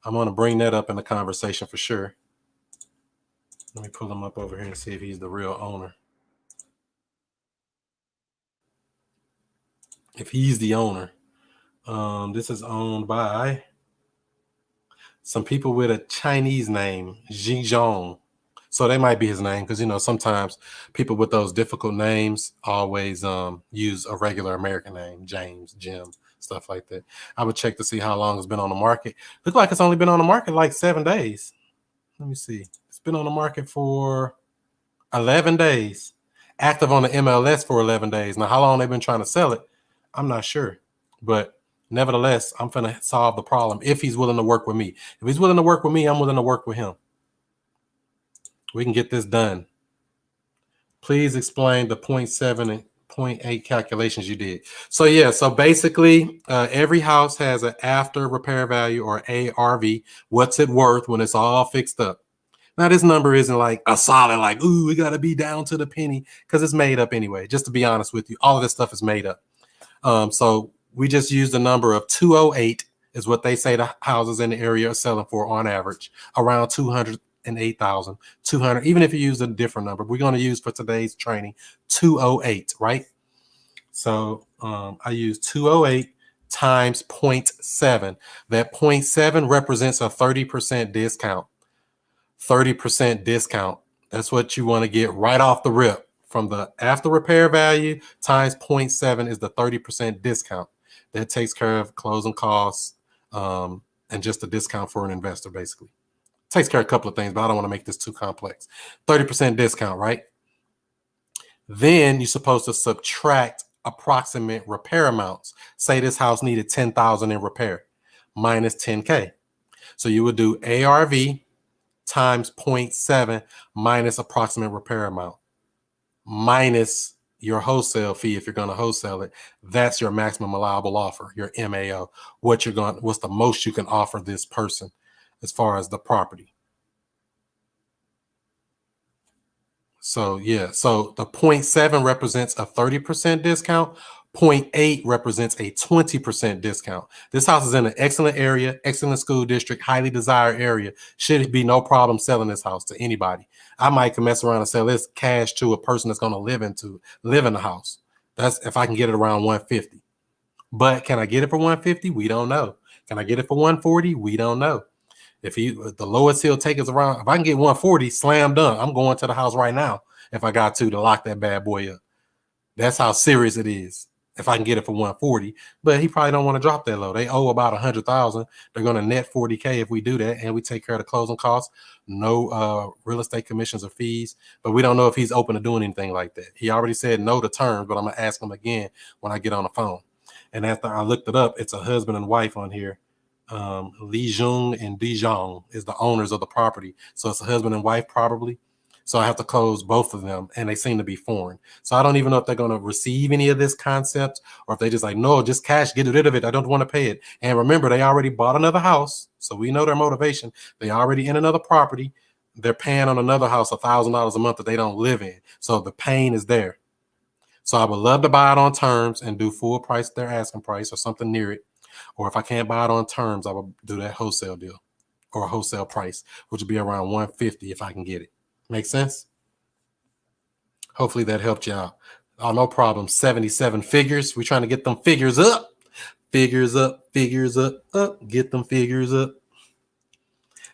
I'm going to bring that up in the conversation for sure. Let me pull him up over here and see if he's the real owner. If he's the owner. This is owned by some people with a Chinese name, Zhejiang. So that might be his name, because, you know, sometimes people with those difficult names always use a regular American name, James, Jim, stuff like that. I would check to see how long it's been on the market. Look like it's only been on the market like 7 days. Let me see. It's been on the market for 11 days. Active on the MLS for 11 days. Now, how long they've been trying to sell it, I'm not sure. But nevertheless, I'm going to solve the problem if he's willing to work with me. If he's willing to work with me, I'm willing to work with him. We can get this done. Please explain the 0.7 and 0.8 calculations you did. So yeah, so basically every house has an after repair value, or ARV. What's it worth when it's all fixed up? Now, this number isn't like a solid, like, ooh, we got to be down to the penny, because it's made up anyway. Just to be honest with you, all of this stuff is made up. So we just use the number of 208 is what they say the houses in the area are selling for on average, around 208,200. Even if you use a different number, we're going to use for today's training 208, right? So I use 208 times 0.7. That 0.7 represents a 30% discount. 30% discount. That's what you want to get right off the rip. From the after repair value times 0.7 is the 30% discount. That takes care of closing costs and just a discount for an investor, basically. Takes care of a couple of things, but I don't want to make this too complex. 30% discount, right? Then you're supposed to subtract approximate repair amounts. Say this house needed $10,000 in repair, minus $10K. So you would do ARV times 0.7 minus approximate repair amount, minus your wholesale fee if you're going to wholesale it. That's your maximum allowable offer, your MAO. What's the most you can offer this person as far as the property. So yeah, so the 0.7 represents a 30% discount. 0.8 represents a 20% discount. This house is in an excellent area, excellent school district, highly desired area. Should be no problem selling this house to anybody. I might can mess around and sell this cash to a person that's going to live in the house. That's if I can get it around 150. But can I get it for 150? We don't know. Can I get it for 140? We don't know. If the lowest he'll take is around, if I can get 140, slam dunk. I'm going to the house right now if I got to lock that bad boy up. That's how serious it is. If I can get it for 140, but he probably don't want to drop that low. They owe about 100,000. They're going to net 40K if we do that, and we take care of the closing costs. No real estate commissions or fees, but we don't know if he's open to doing anything like that. He already said no to terms, but I'm gonna ask him again when I get on the phone. And after I looked it up, it's a husband and wife on here. Li Jung and Dijon is the owners of the property, so it's a husband and wife probably. So I have to close both of them, and they seem to be foreign. So I don't even know if they're going to receive any of this concept, or if they just like, no, just cash, get rid of it. I don't want to pay it. And remember, they already bought another house, so we know their motivation. They already in another property. They're paying on another house $1,000 a month that they don't live in. So the pain is there. So I would love to buy it on terms and do full price, their asking price, or something near it. Or if I can't buy it on terms, I would do that wholesale deal or a wholesale price, which would be around 150 if I can get it. Make sense? Hopefully that helped you out. Oh, no problem. 77 figures. We're trying to get them figures up. Figures up, figures up, up. Get them figures up.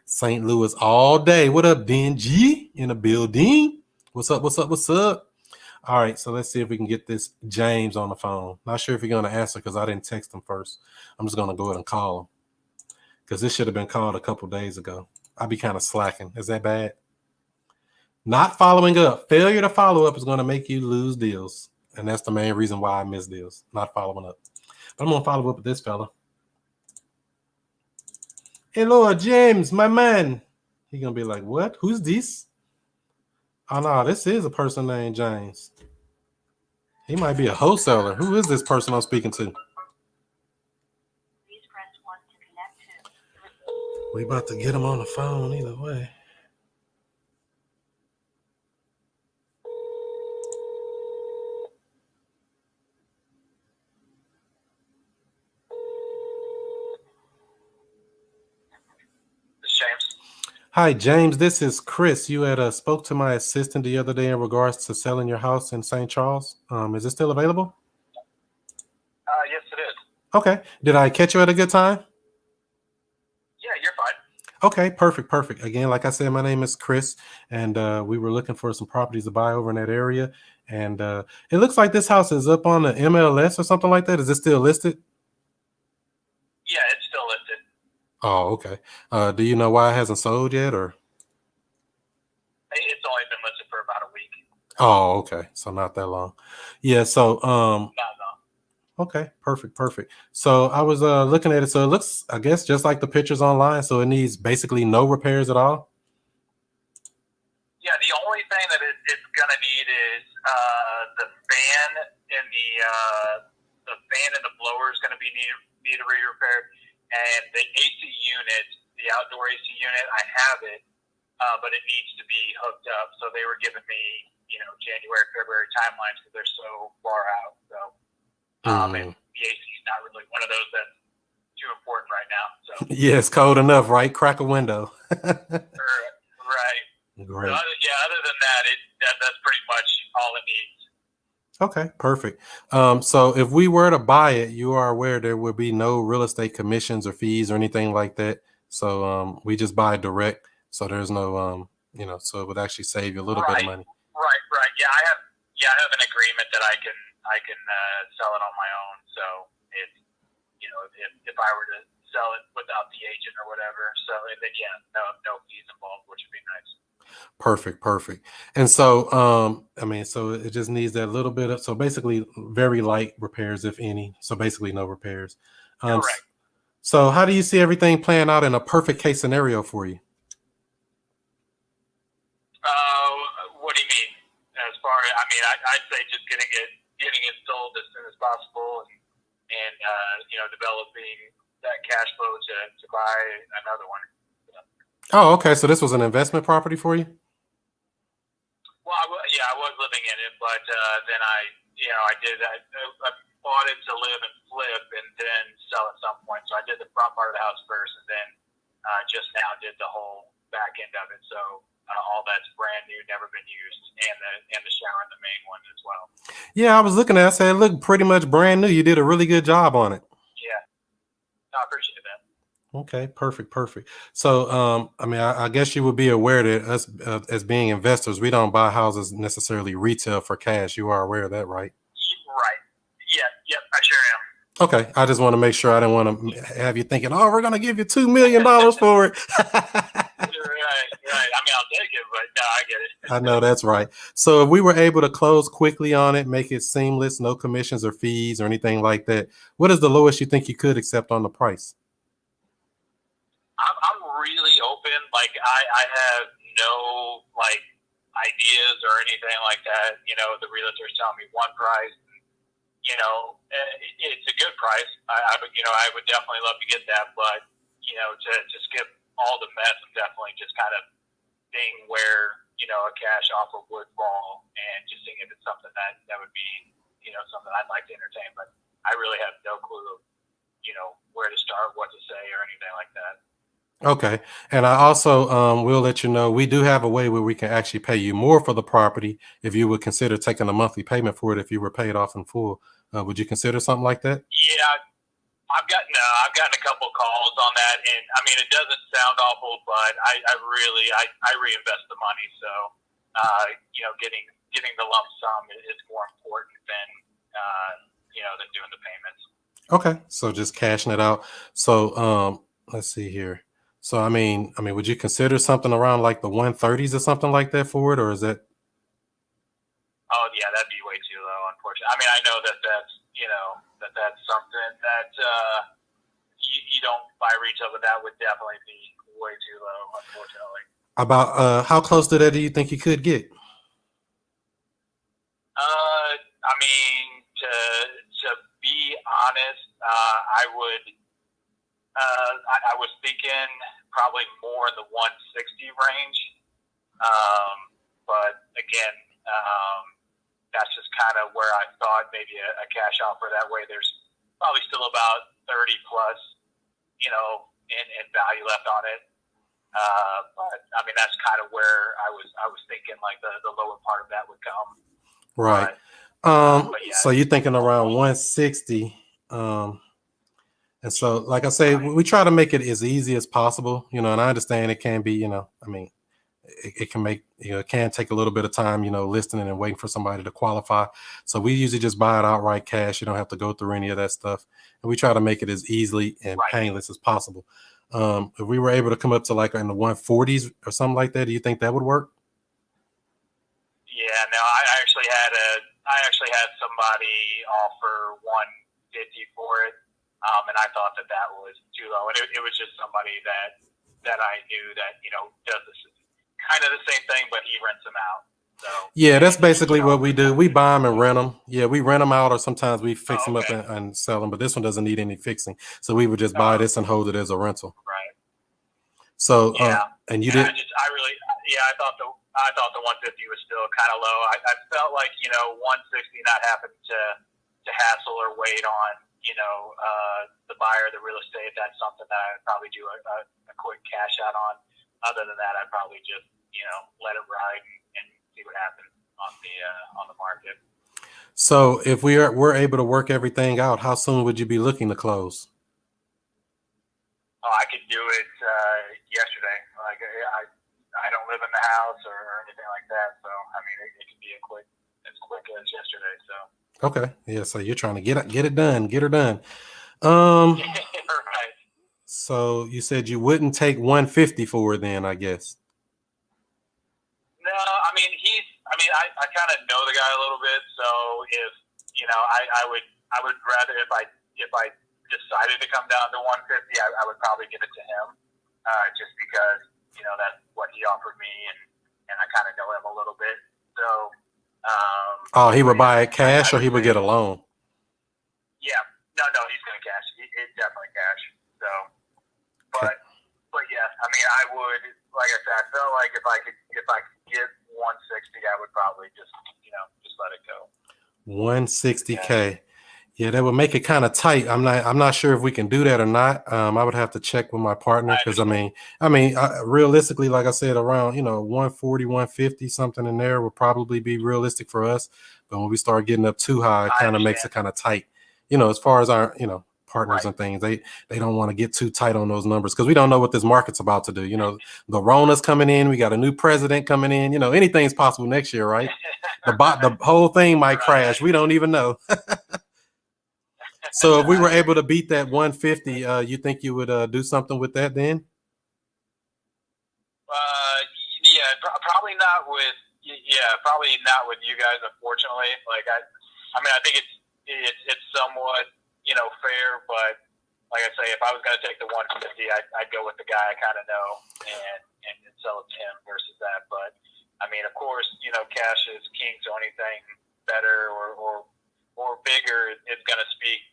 St. Louis all day. What up, Dingy? In the building. What's up, what's up, what's up? All right, so let's see if we can get this James on the phone. Not sure if you're going to answer because I didn't text him first. I'm just going to go ahead and call him because this should have been called a couple days ago. I'd be kind of slacking. Is that bad? Not following up. Failure to follow up is going to make you lose deals. And that's the main reason why I miss deals, not following up. But I'm going to follow up with this fella. Hello, James, my man. He's going to be like, what? Who's this? Oh, no, this is a person named James. He might be a wholesaler. Who is this person I'm speaking to? Please press 1 to connect to. We about to get him on the phone either way. James. Hi, James. This is Chris. You had spoke to my assistant the other day in regards to selling your house in St. Charles. Is it still available? Yes, it is. Okay. Did I catch you at a good time? Yeah, you're fine. Okay, perfect, perfect. Again, like I said, my name is Chris, and we were looking for some properties to buy over in that area. And it looks like this house is up on the MLS or something like that. Is it still listed? Yeah, it's still listed. Oh, okay. Do you know why it hasn't sold yet, or? It's only been listed for about a week. Oh, okay. So not that long. Yeah. So No. okay, perfect, perfect. So I was looking at it. So it looks, I guess, just like the pictures online. So it needs basically no repairs at all. Yeah, the only thing that it's gonna need is the fan and the blower is gonna need to be repaired, and the AC unit, the outdoor AC unit, I have it, but it needs to be hooked up. So they were giving me, January, February timelines because they're so far out. So and the AC is not really one of those that's too important right now. So Yeah, it's cold enough, right? Crack a window. right. Great. So, other than that, that's pretty much all it needs. Okay, perfect. So if we were to buy it, you are aware there would be no real estate commissions or fees or anything like that. So we just buy direct. So there's no so it would actually save you a little bit of money. Right. Yeah, I have an agreement that I can sell it on my own. So it's if I were to sell it without the agent or whatever, so then no fees involved, which would be nice. Perfect, perfect. And so so it just needs that little bit of, so basically very light repairs, if any. So basically no repairs. Correct. So how do you see everything playing out in a perfect case scenario for you? What do you mean? As far as I'd say just getting it sold as soon as possible, and developing that cash flow to buy another one. Oh, okay. So this was an investment property for you? Well, I was living in it, but then I bought it to live and flip, and then sell at some point. So I did the front part of the house first, and then just now did the whole back end of it. So all that's brand new, never been used, and the shower in the main one as well. Yeah, I was looking at it. I said it looked pretty much brand new. You did a really good job on it. Yeah, I appreciate that. Okay, perfect, perfect. So, I guess you would be aware that us as being investors, we don't buy houses necessarily retail for cash. You are aware of that, right? Right. Yep, I sure am. Okay, I just want to make sure. I didn't want to have you thinking, "Oh, we're going to give you $2 million for it." Right. I'll take it, but no, I get it. I know that's right. So, if we were able to close quickly on it, make it seamless, no commissions or fees or anything like that, what is the lowest you think you could accept on the price? I'm really open. Like I have no ideas or anything like that. The realtor's telling me one price. It's a good price. I would definitely love to get that, but to skip all the mess and definitely just kind of seeing where a cash offer would fall, and just seeing if it's something that would be something I'd like to entertain. But I really have no clue, where to start, what to say, or anything like that. Okay. And I also will let you know we do have a way where we can actually pay you more for the property if you would consider taking a monthly payment for it if you were paid off in full. Would you consider something like that? Yeah, I've gotten a couple calls on that, and it doesn't sound awful, but I reinvest the money, so getting the lump sum is more important than doing the payments. Okay. So just cashing it out. So let's see here. So would you consider something around like the 130s or something like that for it, or is that? Oh yeah, that'd be way too low, unfortunately. I know that's something that you don't buy retail, but that would definitely be way too low, unfortunately. About how close to that do you think you could get? To be honest, I would. I was thinking probably more in the 160 range, but again, that's just kind of where I thought maybe a cash offer. That way, there's probably still about 30 plus, in value left on it. But that's kind of where I was thinking like the lower part of that would come. Right. But yeah, so you're thinking around 160. And so, like I say, we try to make it as easy as possible, and I understand it can be, I mean, it can make, it can take a little bit of time, listing and waiting for somebody to qualify. So we usually just buy it outright cash. You don't have to go through any of that stuff. And we try to make it as easily and painless as possible. If we were able to come up to like in the 140s or something like that, do you think that would work? Yeah, no, I actually had somebody offer 150 for it, and I thought that was too low. And it was just somebody that I knew that does this kind of the same thing, but he rents them out. So yeah, that's basically what we do. We buy them and rent them. Yeah, we rent them out, or sometimes we fix them up and sell them. But this one doesn't need any fixing, so we would just buy this and hold it as a rental. Right. So and you did. I thought the 150 was still kind of low. I felt like 160 not having to hassle or wait on the buyer of the real estate. That's something that I'd probably do a quick cash out on. Other than that, I'd probably just let it ride and see what happens on the market. So if we're able to work everything out, how soon would you be looking to close? Oh, I could do it yesterday. Like I don't live in the house or anything like that, so I mean it could be as quick as yesterday. So okay, yeah. So you're trying to get it done, get her done. Right. So you said you wouldn't take 150 for it, then I guess. No, I mean I kind of know the guy a little bit, so if I would rather if I decided to come down to 150, I would probably give it to him, just because that's what he offered me, and I kind of know him a little bit. So he would buy it cash, or he would get a loan? Yeah, no, he's gonna cash. It's definitely cash. So, but yeah, I mean, I would, like I said, I felt like if I could get 160, I would probably just let it go. 160K. Yeah, that would make it kind of tight. I'm not sure if we can do that or not. I would have to check with my partner, because I mean, realistically, like I said, around 140, 150, something in there would probably be realistic for us. But when we start getting up too high, it kind of makes it kind of tight. As far as our partners and things, they don't want to get too tight on those numbers, because we don't know what this market's about to do. The Rona's coming in, we got a new president coming in. Anything's possible next year, right? The whole thing might crash. We don't even know. So if we were able to beat that 150, you think you would do something with that then? Yeah, probably not with you guys, unfortunately. Like I think it's somewhat fair, but like I say, if I was going to take the 150, I'd go with the guy I kind of know and sell it to him versus that. But I mean, of course, cash is king, so anything better or bigger is going to speak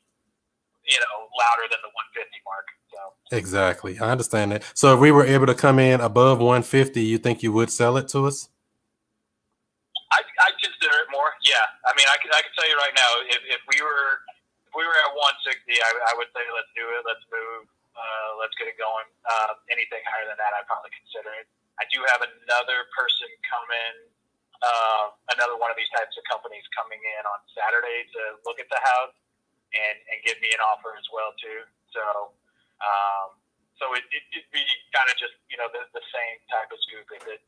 louder than the 150 mark. So exactly, I understand that. So if we were able to come in above 150, you think you would sell it to us? I'd consider it more. Yeah, I mean, I can tell you right now, if we were at 160, I would say let's do it. Let's move. Let's get it going. Anything higher than that, I'd probably consider it. I do have another person coming. Another one of these types of companies coming in on Saturday to look at the house and give me an offer as well too. So it'd be kind of just the same type of scoop. If it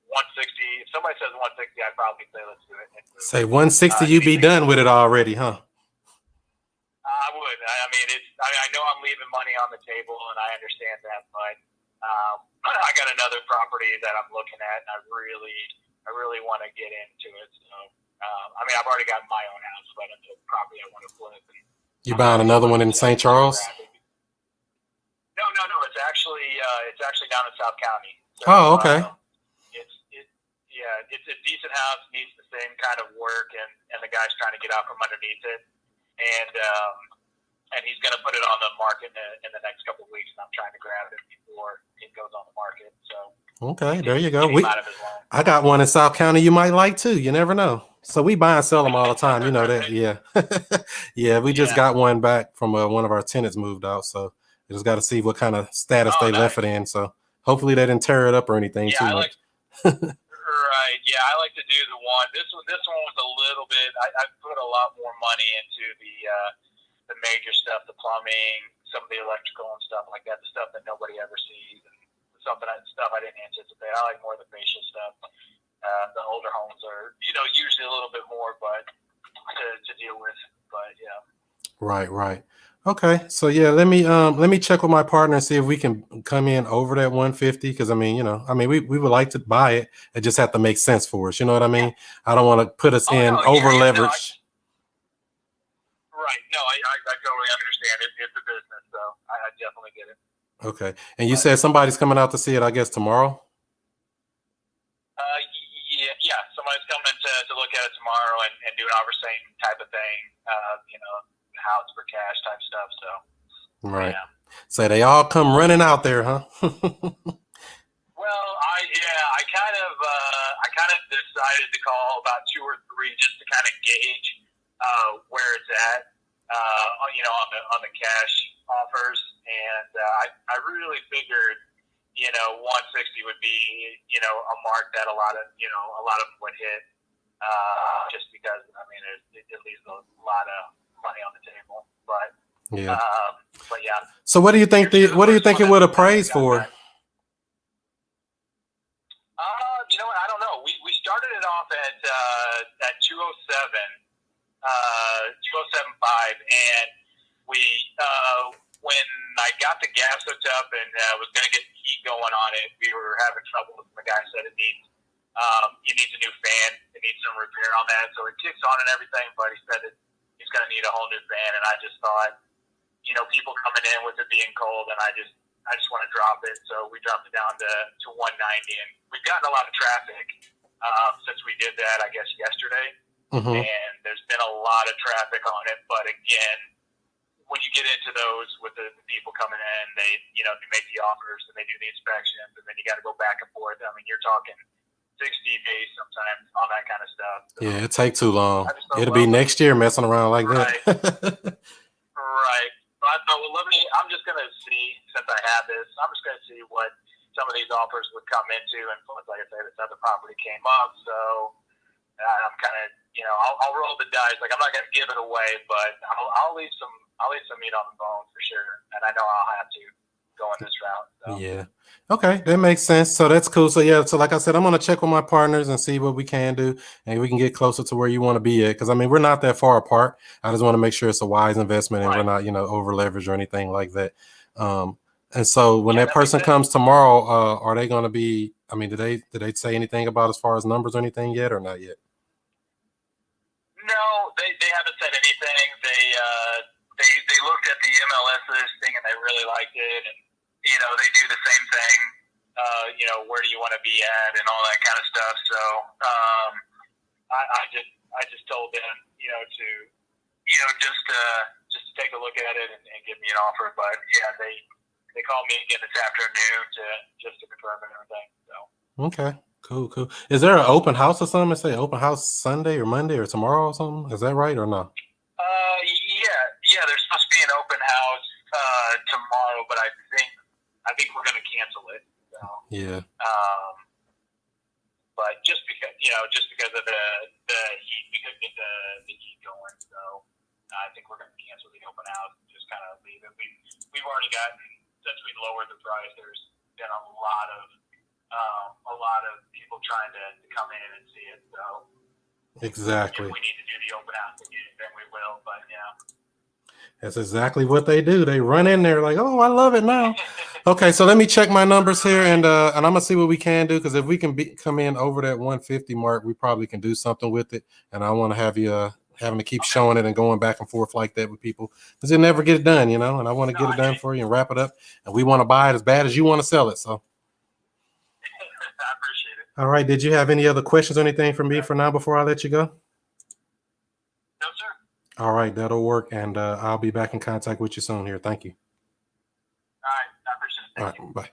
160, if somebody says 160, I'd probably say let's do it. Say 160, you'd be done with it already, huh? I would. I mean, I know I'm leaving money on the table, and I understand that, but I got another property that I'm looking at, and I really want to get into it. So, I mean, I've already got my own house, but it's a property I want to flip. You buying another one in St. Charles? No. It's actually down in South County. So, oh, okay. It's a decent house, needs the same kind of work, and the guy's trying to get out from underneath it, and he's going to put it on the market in the next couple of weeks, and I'm trying to grab it before it goes on the market. So okay, there you go. I got one in South County you might like too. You never know. So we buy and sell them all the time. You know that, yeah. Yeah, we just got one back from one of our tenants moved out, so we just got to see what kind of status they left it in. So hopefully they didn't tear it up or anything too much. Right. Yeah, I like to do the one. This one was a little bit. I put a lot more money into the major stuff, the plumbing, some of the electrical and stuff like that, the stuff that nobody ever sees, and stuff I didn't anticipate. I like more of the facial stuff. The older homes are, usually a little bit more, but to deal with. But yeah. Right. Okay, so yeah, let me check with my partner and see if we can come in over that 150. Because we would like to buy it. It just have to make sense for us. You know what I mean? I don't want to put us in over leverage. Right. No, I totally understand. It's a business, so I definitely get it. Okay. And you said somebody's coming out to see it, I guess, tomorrow? Yeah. Somebody's coming to look at it tomorrow and do an overseeing type of thing, house for cash type stuff. So, right. Yeah. So they all come running out there, huh? Well, I kind of decided to call about 2 or 3 just to kind of gauge where it's at, on the cash offers, and I really figured, 160 would be, a mark that a lot of them would hit, just because it leaves a lot of money on the table, but yeah. But yeah. So what do you think it would appraise for? I don't know. We started it off at 207.5, and we when I got the gas hooked up and was going to get heat going on it, we were having trouble. The guy said it needs a new fan. It needs some repair on that. So it kicks on and everything, but he said it's going to need a whole new fan. And I just thought, people coming in with it being cold, and I just want to drop it. So we dropped it down to 190, and we've gotten a lot of traffic since we did that, I guess, yesterday. Mm-hmm. And there's been a lot of traffic on it. But again, when you get into those with the people coming in, they make the offers and they do the inspections, and then you got to go back and forth. You're talking 60 days sometimes on that kind of stuff. So yeah, it take too long. It'll be next year messing around like that. Right. So I thought, I'm just going to see, since I have this, I'm just going to see what some of these offers would come into. And like I said, this other property came up. So I'm kind of, I'll roll the dice. Like, I'm not going to give it away, but I'll leave some meat on the bone for sure. And I know I'll have to go in this route. So. Yeah. Okay, that makes sense. So that's cool. So yeah, so like I said, I'm gonna check with my partners and see what we can do, and we can get closer to where you want to be at. Because we're not that far apart. I just want to make sure it's a wise investment and we're not, over leveraged or anything like that. And so when that person comes tomorrow, are they going to be? Did they say anything about as far as numbers or anything yet, or not yet? No, they haven't said anything. They looked at the MLS listing and they really liked it, and they do the same thing. Where do you want to be at and all that kind of stuff. So I just told them just to take a look at it and give me an offer. But yeah, they called me again this afternoon to confirm and everything. So okay. Cool. Is there an open house or something? Say open house Sunday or Monday or tomorrow or something? Is that right or no? Yeah. There's supposed to be an open house tomorrow, but I think we're going to cancel it. So, yeah. But just because of the heat, we couldn't get the heat going. So I think we're going to cancel the open house and just kind of leave it. We've already gotten, since we lowered the price, there's been a lot of people trying to come in and see it. So exactly. If we need to do the open house again, then we will. But yeah. That's exactly what they do. They run in there like, oh, I love it now. Okay, so let me check my numbers here, and I'm gonna see what we can do, because if we can come in over that 150 mark, we probably can do something with it. And I want to have you having to keep showing it and going back and forth like that with people, because they'll never get it done, And I want to get it done for you and wrap it up. And we want to buy it as bad as you want to sell it. So I appreciate it. All right. Did you have any other questions or anything for me for now before I let you go? No, sir. All right, that'll work, and I'll be back in contact with you soon here. Thank you. All right, I appreciate it. All right, bye.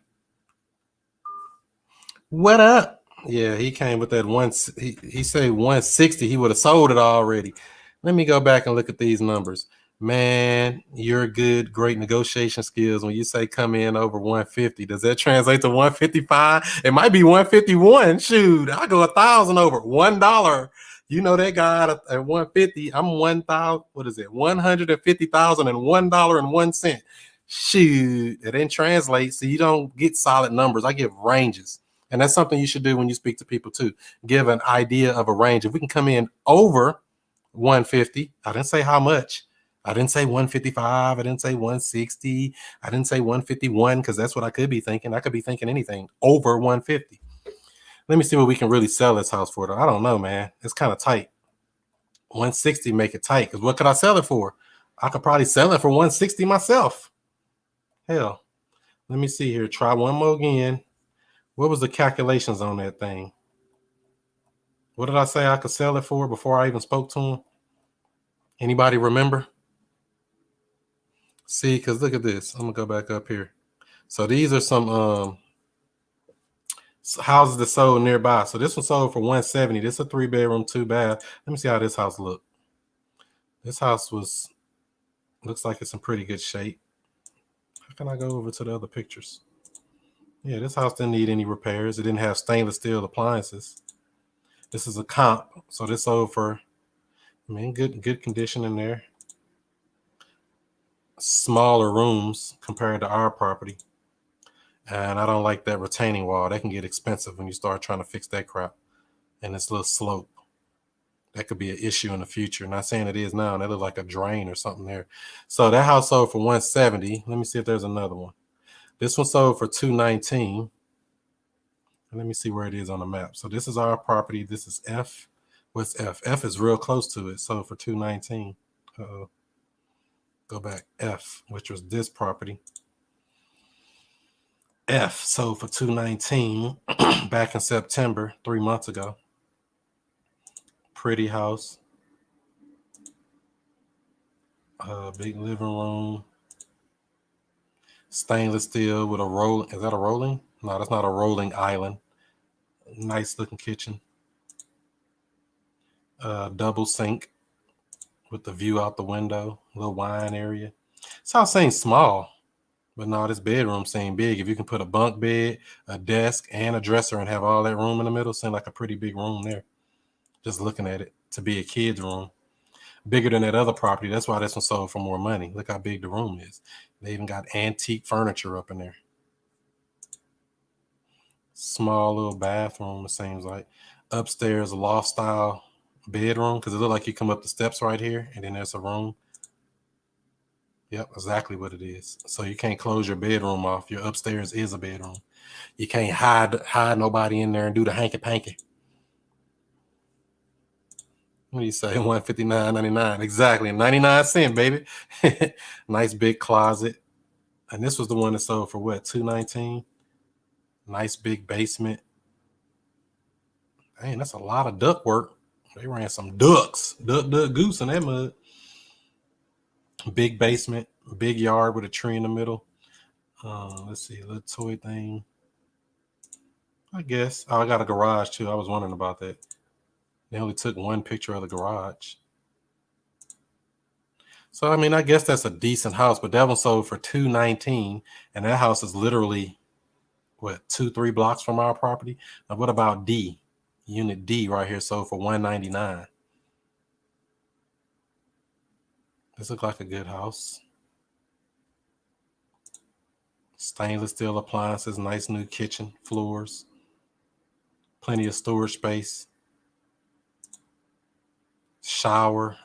What up? Yeah, he came with that one. He said 160. He would have sold it already. Let me go back and look at these numbers. Man, you're good, great negotiation skills. When you say come in over 150, does that translate to 155? It might be 151. Shoot, I'll go 1,000 over $1 You know that guy at 150. I'm 1,000. What is it? $150,001.01. Shoot, it didn't translate, so you don't get solid numbers. I give ranges, and that's something you should do when you speak to people too. Give an idea of a range. If we can come in over 150, I didn't say how much. I didn't say 155. I didn't say 160. I didn't say 151 because that's what I could be thinking. I could be thinking anything over 150. Let me see what we can really sell this house for, though. I don't know, man. It's kind of tight. 160 make it tight, because what could I sell it for? I could probably sell it for 160 myself. Hell, let me see here. Try one more again. What was the calculations on that thing? What did I say I could sell it for before I even spoke to him? Anybody remember? See, because look at this. I'm going to go back up here. So these are some houses that sold nearby. So this one sold for 170. This is a 3-bedroom, 2-bath. Let me see how this house looked. This house looks like it's in pretty good shape. How can I go over to the other pictures? Yeah, this house didn't need any repairs. It didn't have stainless steel appliances. This is a comp, so this sold for, good condition in there. Smaller rooms compared to our property. And I don't like that retaining wall. That can get expensive when you start trying to fix that crap. And this little slope. That could be an issue in the future. Not saying it is now. That looks like a drain or something there. So that house sold for 170. Let me see if there's another one. This one sold for 219. And let me see where it is on the map. So this is our property. This is F. What's F? F is real close to it. Sold for 219. Uh-oh. Go back. F, which was this property. F sold for 219 back in September, 3 months ago. Pretty house. Big living room. Stainless steel with a roll. Is that a rolling? No, that's not a rolling island. Nice looking kitchen. Double sink with the view out the window. Little wine area. This house seems small, but no, this bedroom seems big. If you can put a bunk bed, a desk, and a dresser and have all that room in the middle, seems like a pretty big room there. Just looking at it, to be a kid's room. Bigger than that other property. That's why this one sold for more money. Look how big the room is. They even got antique furniture up in there. Small little bathroom, it seems like. Upstairs, loft style bedroom, because it looked like you come up the steps right here, and then there's a room. Yep, exactly what it is. So you can't close your bedroom off. Your upstairs is a bedroom. You can't hide nobody in there and do the hanky-panky. What do you say? $159.99. Exactly. 99 cents, baby. Nice big closet. And this was the one that sold for what? $219. Nice big basement. Dang, that's a lot of duck work. They ran some ducks. Duck, goose in that mud. Big basement. Big yard with a tree in the middle. Let's see. A little toy thing. I guess. Oh, I got a garage too. I was wondering about that. They only took one picture of the garage. So, I mean, I guess that's a decent house, but that one sold for $219, and that house is literally, what, 2-3 blocks from our property? Now, what about D? Unit D right here sold for $199. This looks like a good house. Stainless steel appliances, nice new kitchen, floors, plenty of storage space, shower.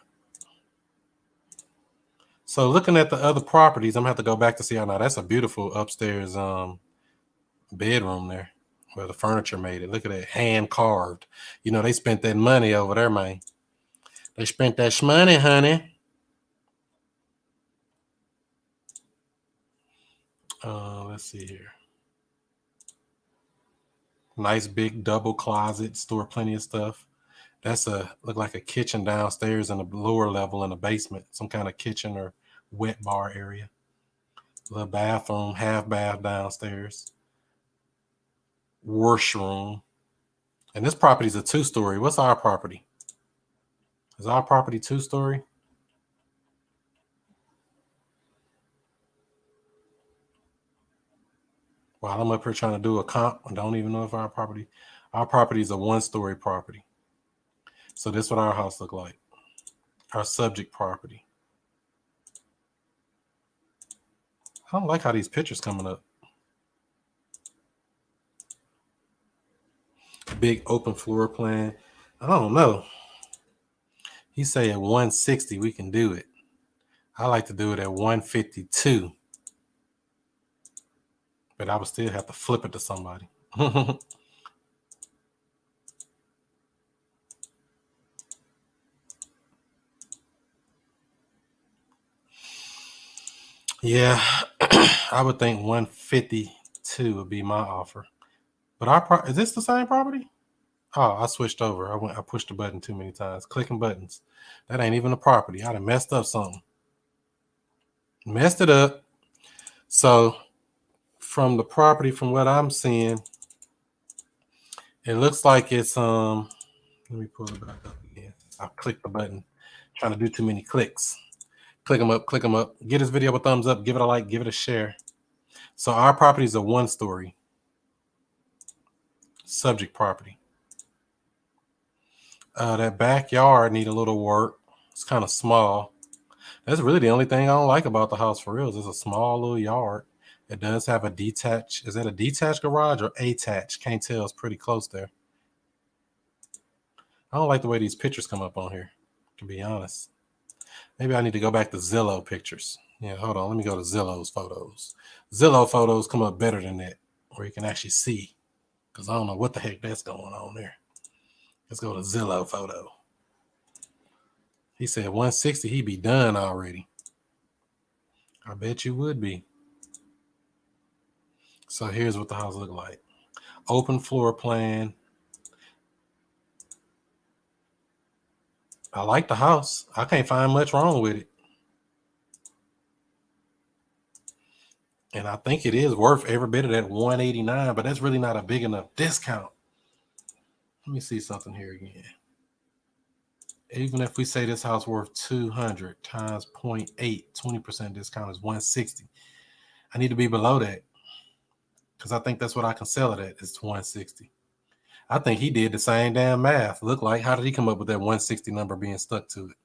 So looking at the other properties, I'm gonna have to go back to see how. Now that's a beautiful upstairs bedroom there where the furniture made it. Look at that, hand carved. You know, they spent that money over there, man. They spent that shmoney, honey. Let's see here. Nice big double closet, store plenty of stuff. That's look like a kitchen downstairs in the lower level in the basement, some kind of kitchen or wet bar area. Little bathroom, half bath downstairs. Washroom. And this property is a 2-story. What's our property? Is our property 2-story? While I'm up here trying to do a comp, I don't even know if our property is a 1-story property. So this is what our house look like. Our subject property. I don't like how these pictures coming up. Big open floor plan. I don't know. He say at 160 we can do it. I like to do it at 152. But I would still have to flip it to somebody. Yeah, I would think 152 would be my offer. But is this the same property? Oh, I switched over. I pushed the button too many times. Clicking buttons. That ain't even a property. I done messed up something. Messed it up. So from the property, from what I'm seeing, it looks like it's let me pull it back up again. I'll click the button. Trying to do too many clicks. Click them up, click them up. Give this video a thumbs up, give it a like, give it a share. So our property is a 1-story subject property. That backyard need a little work. It's kind of small. That's really the only thing I don't like about the house for real. Is it's a small little yard. It does have a detached. Is that a detached garage or attached? Can't tell. It's pretty close there. I don't like the way these pictures come up on here, to be honest. Maybe I need to go back to Zillow pictures. Yeah, hold on. Let me go to Zillow's photos. Zillow photos come up better than that, where you can actually see. Because I don't know what the heck that's going on there. Let's go to Zillow photo. He said 160, he'd be done already. I bet you would be. So here's what the house look like. Open floor plan. I like the house. I can't find much wrong with it. And I think it is worth every bit of that 189, but that's really not a big enough discount. Let me see something here again. Even if we say this house worth 200 times 0.8, 20% discount is 160. I need to be below that because I think that's what I can sell it at is 160. I think he did the same damn math. Look like, how did he come up with that 160 number being stuck to it?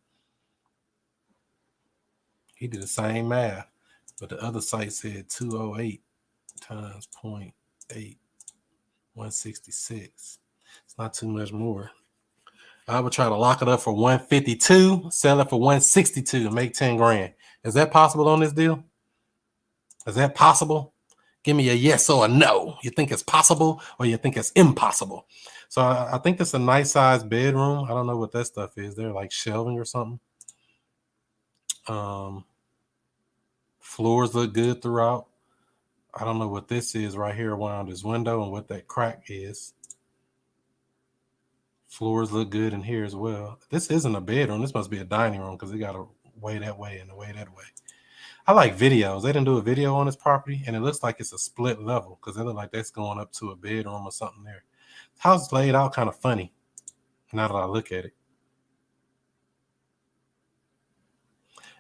He did the same math, but the other site said 208 times 0.8, 166. It's not too much more. I would try to lock it up for 152, sell it for 162 and make 10 grand. Is that possible on this deal? Is that possible? Give me a yes or a no. You think it's possible or you think it's impossible? So I think it's a nice sized bedroom. I don't know what that stuff is. They're like shelving or something. Floors look good throughout. I don't know what this is right here around this window and what that crack is. Floors look good in here as well. This isn't a bedroom. This must be a dining room because it got a way that way and a way that way. I like videos. They didn't do a video on this property, and it looks like it's a split level because it looks like that's going up to a bedroom or something there. The house is laid out kind of funny now that I look at it.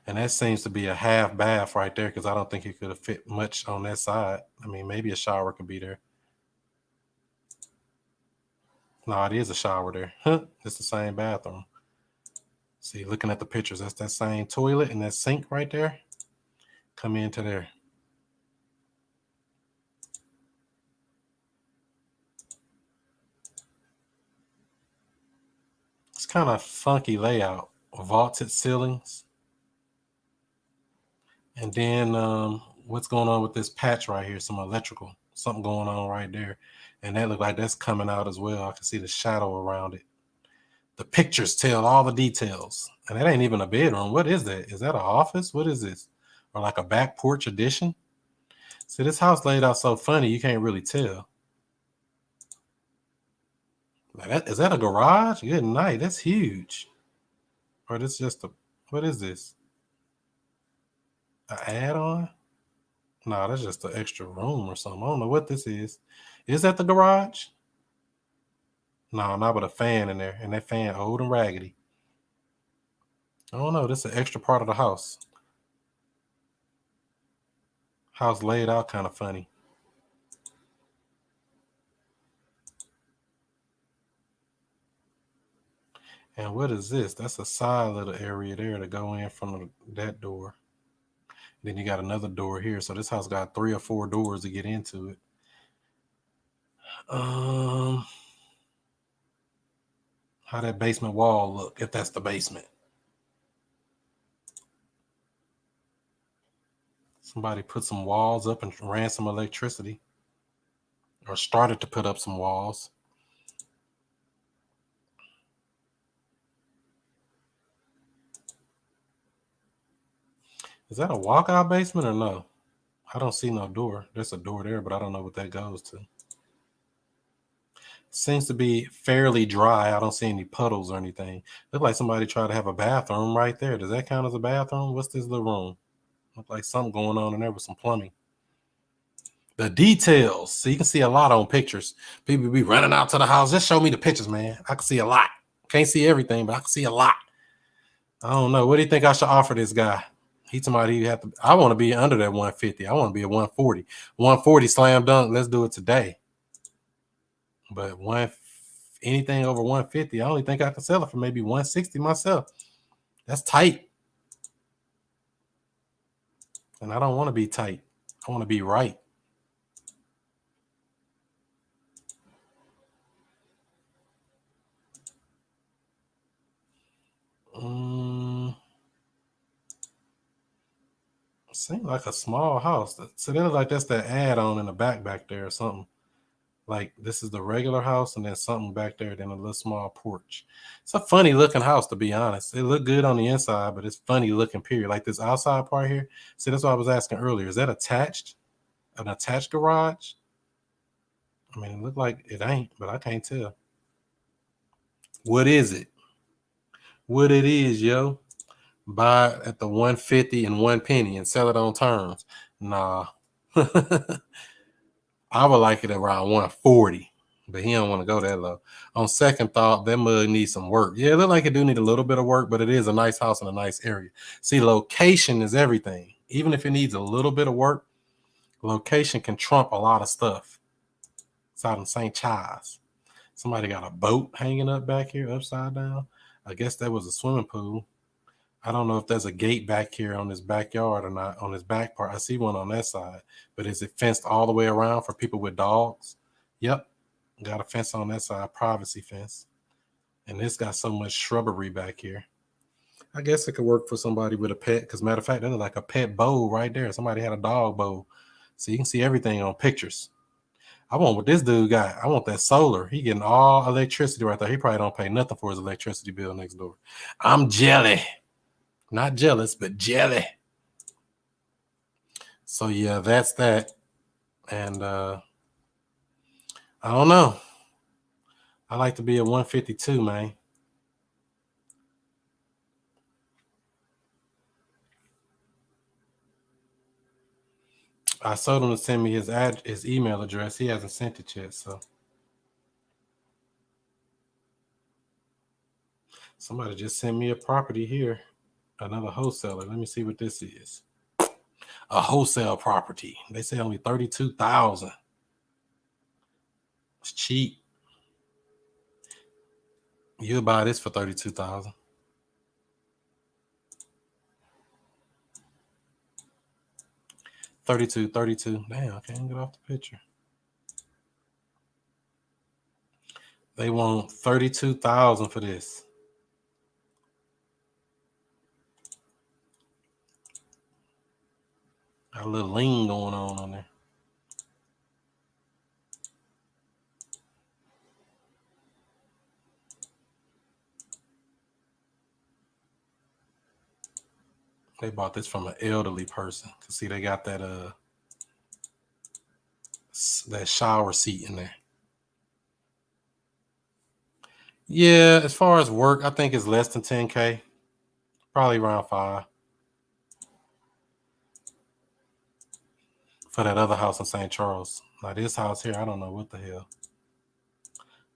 And that seems to be a half bath right there because I don't think it could have fit much on that side. I mean, maybe a shower could be there. No, it is a shower there. It's the same bathroom. See, looking at the pictures, that's that same toilet and that sink right there. Come into there. It's kind of funky layout. Vaulted ceilings. And then what's going on with this patch right here? Some electrical. Something going on right there. And that look like that's coming out as well. I can see the shadow around it. The pictures tell all the details. And that ain't even a bedroom. What is that? Is that an office? What is this? Or like a back porch addition? See, this house laid out so funny, you can't really tell. Like is that a garage? Good night. That's huge. Or this just a, what is this? An add-on? No, that's just an extra room or something. I don't know what this is. Is that the garage? No, not with a fan in there. And that fan old and raggedy. I don't know. This is an extra part of the house. House laid out kind of funny. And what is this? That's a side little area there to go in from that door. Then you got another door here. So this house got 3 or 4 doors to get into it. How that basement wall look, if that's the basement. Somebody put some walls up and ran some electricity. Or started to put up some walls. Is that a walkout basement or no? I don't see no door. There's a door there, but I don't know what that goes to. Seems to be fairly dry. I don't see any puddles or anything. Look like somebody tried to have a bathroom right there. Does that count as a bathroom? What's this little room? Look like something going on in there with some plumbing. The details. So you can see a lot on pictures. People be running out to the house. Just show me the pictures, man. I can see a lot. Can't see everything, but I can see a lot. I don't know. What do you think I should offer this guy? He somebody have to. I want to be under that 150. I want to be a 140. 140 slam dunk. Let's do it today. But anything over 150, I only think I can sell it for maybe 160 myself. That's tight. And I don't want to be tight. I want to be right. Seems like a small house. So then like that's the add-on in the back there or something. Like this is the regular house and then something back there, then a little small porch. It's a funny looking house, to be honest. It looked good on the inside, but it's funny looking, period. Like this outside part here. See, that's what I was asking earlier. Is that attached? An attached garage? I mean, it looked like it ain't, but I can't tell. What is it? What it is, yo? Buy it at the 150 and 1 penny and sell it on terms. Nah. I would like it around 140, but he don't want to go that low. On second thought, that mug needs some work. Yeah, it look like it do need a little bit of work, but it is a nice house in a nice area. See, location is everything. Even if it needs a little bit of work, location can trump a lot of stuff. It's out in St. Charles. Somebody got a boat hanging up back here, upside down. I guess that was a swimming pool. I don't know if there's a gate back here on this backyard or not, on this back part. I see one on that side, but is it fenced all the way around for people with dogs? Yep. Got a fence on that side, privacy fence. And this got so much shrubbery back here. I guess it could work for somebody with a pet, because matter of fact, there's like a pet bowl right there. Somebody had a dog bowl. So you can see everything on pictures. I want what this dude got. I want that solar. He getting all electricity right there. He probably don't pay nothing for his electricity bill next door. I'm jelly. Not jealous, but jelly. So yeah, that's that. And I don't know. I like to be a 152, man. I told him to send me his email address. He hasn't sent it yet, so. Somebody just sent me a property here. Another wholesaler. Let me see what this is. A wholesale property. They say only $32,000. It's cheap. You'll buy this for $32,000. $32. Damn, I can't get off the picture. They want $32,000 for this. Got a little lean going on there. They bought this from an elderly person. See, they got that shower seat in there. Yeah, as far as work, I think it's less than 10K. Probably around 5. For that other house in St. Charles. Now this house here, I don't know what the hell.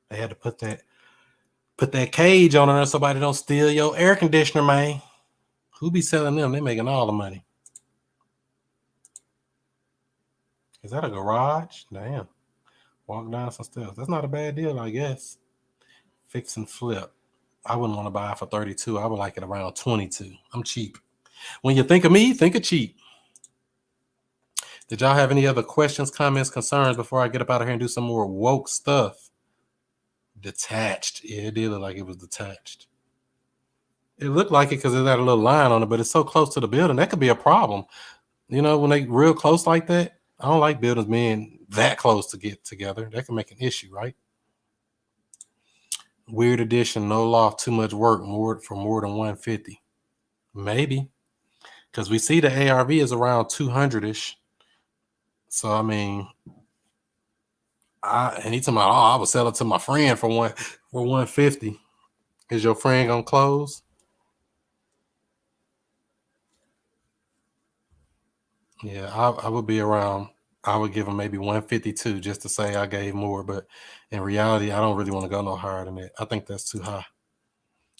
They had to put that cage on there so somebody don't steal your air conditioner, man. Who be selling them? They making all the money. Is that a garage? Damn. Walk down some steps. That's not a bad deal, I guess. Fix and flip. I wouldn't want to buy it for 32. I would like it around 22. I'm cheap. When you think of me, think of cheap. Did y'all have any other questions, comments, concerns before I get up out of here and do some more woke stuff? Detached. Yeah, it did look like it was detached. It looked like it because it had a little line on it, but it's so close to the building. That could be a problem. You know, when they real close like that, I don't like buildings being that close to get together. That can make an issue, right? Weird addition, no loft, too much work, for more than 150. Maybe. Because we see the ARV is around 200-ish. So, I mean, and he talking about, I would sell it to my friend for 150. Is your friend gonna close? Yeah, I would be around. I would give him maybe 152 just to say I gave more, but in reality, I don't really want to go no higher than that. I think that's too high.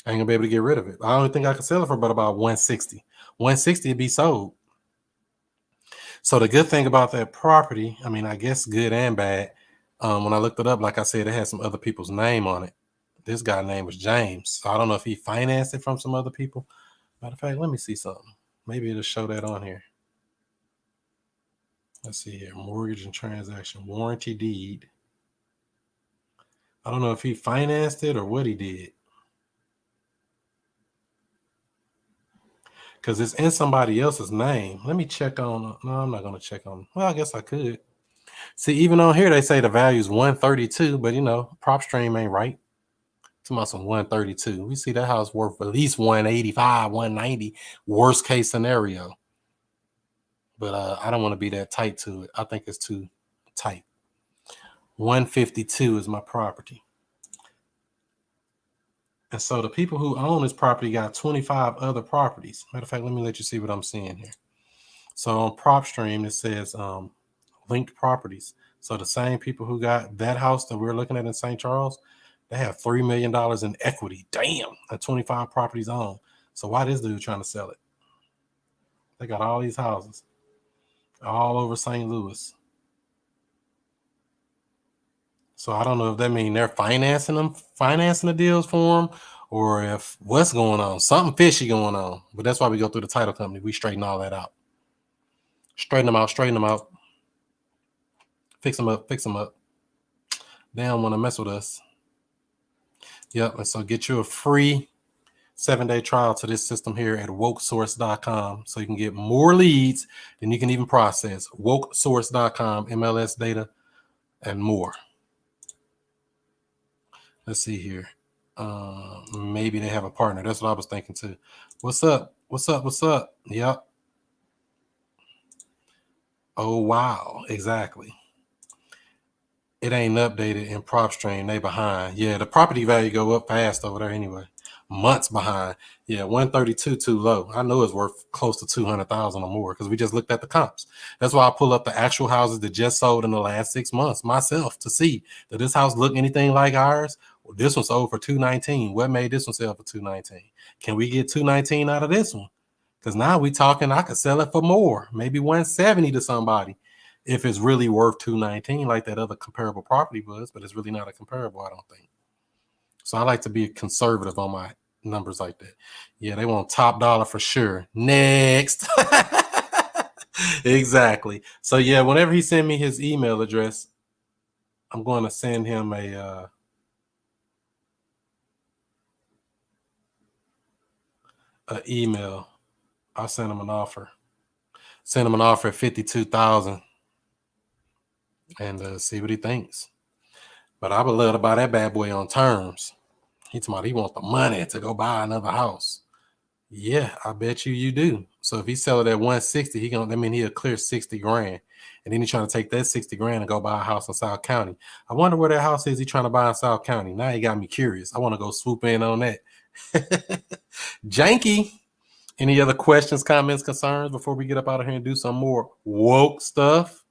I ain't gonna be able to get rid of it. I don't think I could sell it for about 160. 160 would be sold. So the good thing about that property, I mean, I guess good and bad. When I looked it up, like I said, it had some other people's name on it. This guy's name was James. So I don't know if he financed it from some other people. Matter of fact, let me see something. Maybe it'll show that on here. Let's see here. Mortgage and transaction warranty deed. I don't know if he financed it or what he did. Because it's in somebody else's name. Let me check on. No, I'm not going to check on. Well, I guess I could. See, even on here, they say the value is 132, but you know, PropStream ain't right. It's about some 132. We see that house worth at least 185, 190, worst case scenario. But I don't want to be that tight to it. I think it's too tight. 152 is my property. And so the people who own this property got 25 other properties. Matter of fact, let me let you see what I'm seeing here. So on PropStream, it says linked properties. So the same people who got that house that we're looking at in St. Charles, they have $3 million in equity. Damn, at 25 properties owned. So why this dude trying to sell it? They got all these houses all over St. Louis. So I don't know if that means they're financing the deals for them, or if what's going on, something fishy going on. But that's why we go through the title company. We straighten all that out. Straighten them out. Fix them up. They don't want to mess with us. Yep. And so get you a free 7-day trial to this system here at wokesource.com so you can get more leads than you can even process. Wokesource.com, MLS data, and more. Let's see here. Maybe they have a partner. That's what I was thinking too. What's up? Yep. Oh, wow. Exactly. It ain't updated in PropStream. They behind. Yeah, the property value go up fast over there anyway. Months behind. Yeah, 132 too low. I know it's worth close to 200,000 or more because we just looked at the comps. That's why I pull up the actual houses that just sold in the last 6 months myself to see that this house look anything like ours. Well, this one sold for 219. What made this one sell for 219? Can we get 219 out of this one? Because now we talking, I could sell it for more, maybe 170 to somebody. If it's really worth 219 like that other comparable property was, but it's really not a comparable, I don't think. So I like to be conservative on my numbers like that. Yeah, they want top dollar for sure. Next. Exactly. So yeah, whenever he send me his email address, I'm going to send him a email. I'll send him an offer. Send him an offer at 52,000 and see what he thinks. But I would love to buy that bad boy on terms. He told me he wants the money to go buy another house. Yeah, I bet you do. So if he sell it at 160, he'll clear 60 grand. And then he's trying to take that 60 grand and go buy a house in South County. I wonder where that house is he trying to buy in South County. Now he got me curious. I want to go swoop in on that. Janky. Any other questions, comments, concerns before we get up out of here and do some more woke stuff?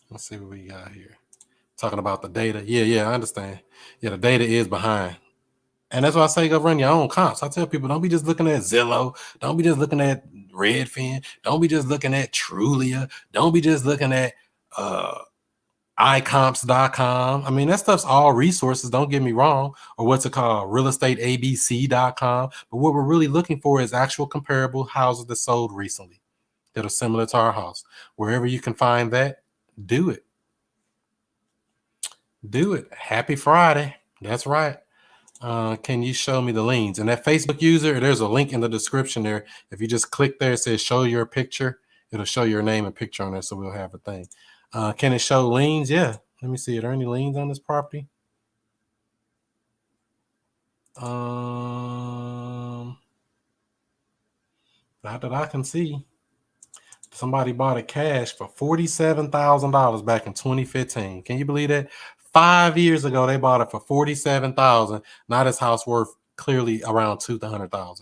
Let's see what we got here. Talking about the data. Yeah, I understand. Yeah, the data is behind. And that's why I say go run your own comps. I tell people, don't be just looking at Zillow. Don't be just looking at Redfin. Don't be just looking at Trulia. Don't be just looking at icomps.com. I mean, that stuff's all resources, don't get me wrong, or what's it called, realestateabc.com. But what we're really looking for is actual comparable houses that sold recently that are similar to our house. Wherever you can find that, do it. Do it. Happy Friday. That's right. Can you show me the liens? And that Facebook user, there's a link in the description there. If you just click there, it says show your picture. It'll show your name and picture on there, so we'll have a thing. Can it show liens? Yeah. Let me see. Are there any liens on this property? Not that I can see. Somebody bought it cash for $47,000 back in 2015. Can you believe that? 5 years ago, they bought it for $47,000. Now this house worth clearly around $200,000.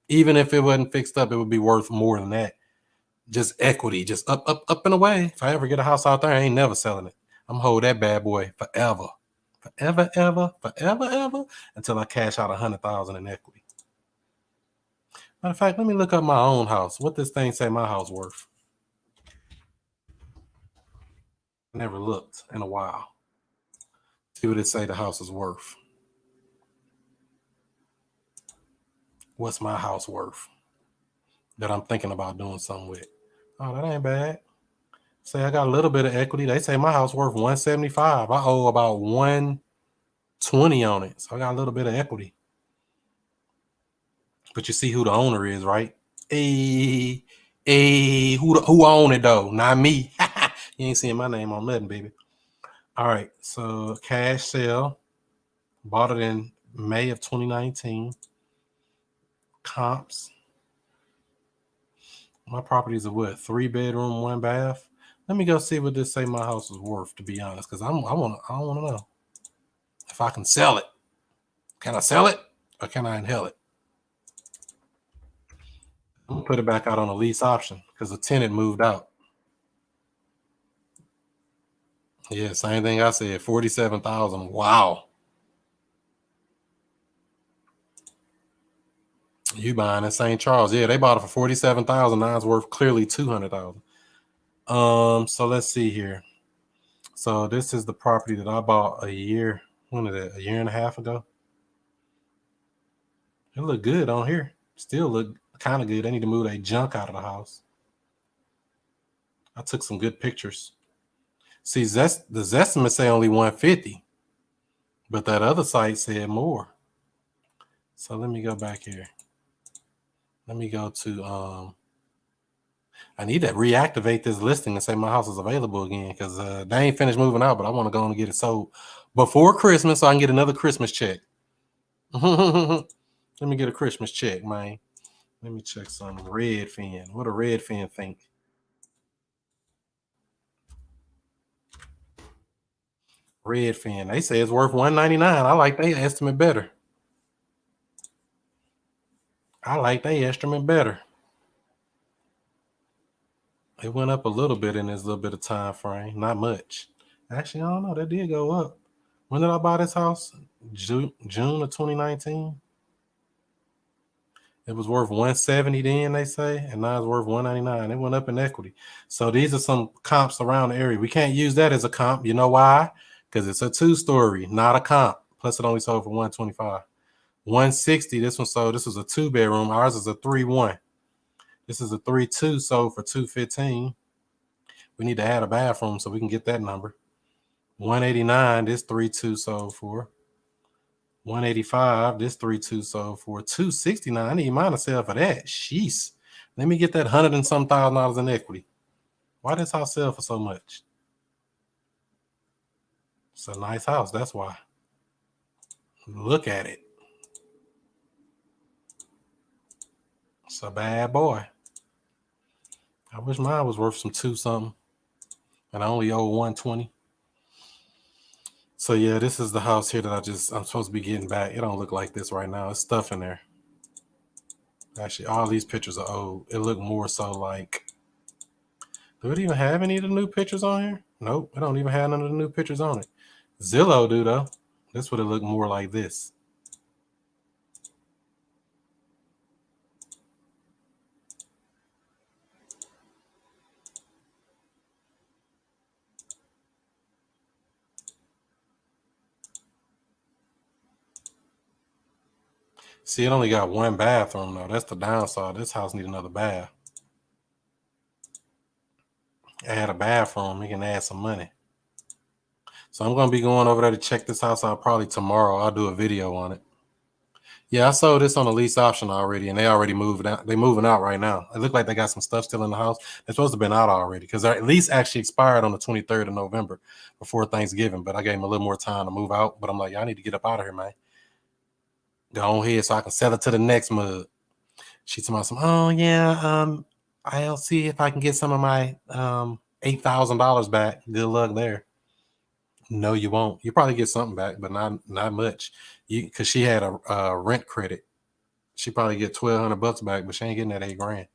Even if it wasn't fixed up, it would be worth more than that. Just equity, just up and away. If I ever get a house out there, I ain't never selling it. I'm hold that bad boy forever, until I cash out $100,000 in equity. Matter of fact, let me look up my own house. What this thing say my house worth? Never looked in a while. See what it say the house is worth. What's my house worth that I'm thinking about doing something with? Oh, that ain't bad. Say I got a little bit of equity. They say my house worth $175. I owe about $120 on it. So I got a little bit of equity. But you see who the owner is, right? Who own it though? Not me. You ain't seeing my name on nothing, baby. All right, so cash sale. Bought it in May of 2019. Comps. My properties are what? 3-bedroom, 1 bath. Let me go see what this say my house is worth, to be honest, because I want to know if I can sell it. Can I sell it or can I inhale it? I'm gonna put it back out on a lease option because the tenant moved out. Yeah, same thing I said. 47,000. Wow. You buying in St. Charles? Yeah, they bought it for 47,000. Now it's worth clearly 200,000. So let's see here. So this is the property that I bought a year. When is it? A year and a half ago. It looked good on here. Still look kind of good. I need to move that junk out of the house. I took some good pictures. See, the Zestimate say only 150, but that other site said more. So let me go back here. Let me go to I need to reactivate this listing and say my house is available again because they ain't finished moving out, but I want to go on and get it sold before Christmas so I can get another Christmas check. Let me get a Christmas check, man. Let me check some Redfin. What a Redfin think? Redfin. They say it's worth $199. I like their estimate better. It went up a little bit in this little bit of time frame. Not much. Actually, I don't know. That did go up. When did I buy this house? June of 2019. It was worth 170 then, they say, and now it's worth 199. It went up in equity. So these are some comps around the area. We can't use that as a comp. You know why? Because it's a 2-story, not a comp. Plus, it only sold for 125. 160. This one sold. This was a 2-bedroom. Ours is a 3-1. This is a 3-2 sold for 215. We need to add a bathroom so we can get that number. 189. This 3-2 sold for 185. This 3-2 sold for 269. I need mine to sell for that. Jeez. Let me get that $100 and some thousand in equity. Why does house sell for so much? It's a nice house. That's why. Look at it. It's a bad boy. I wish mine was worth some 2-something. And I only owe 120. So yeah, this is the house here that I'm supposed to be getting back. It don't look like this right now. It's stuff in there. Actually, all these pictures are old. It looked more so like, do it even have any of the new pictures on here? Nope, it don't even have none of the new pictures on it. Zillow do though. This would have looked more like this. See, it only got one bathroom though. That's the downside. This house need another bath. Add a bathroom, you can add some money. So I'm gonna be going over there to check this house out probably tomorrow. I'll do a video on it. Yeah, I sold this on a lease option already, and they already moved out. They're moving out right now. It looked like they got some stuff still in the house. They're supposed to have been out already because their lease actually expired on the 23rd of November before Thanksgiving. But I gave them a little more time to move out. But I'm like, y'all need to get up out of here, man. Go on ahead so I can sell it to the next mug. She told me, some, oh yeah, I'll see if I can get some of my $8,000 back. Good luck there. No, you won't. You probably get something back, but not much. Because she had a rent credit. She probably get $1,200 back, but she ain't getting that $8,000.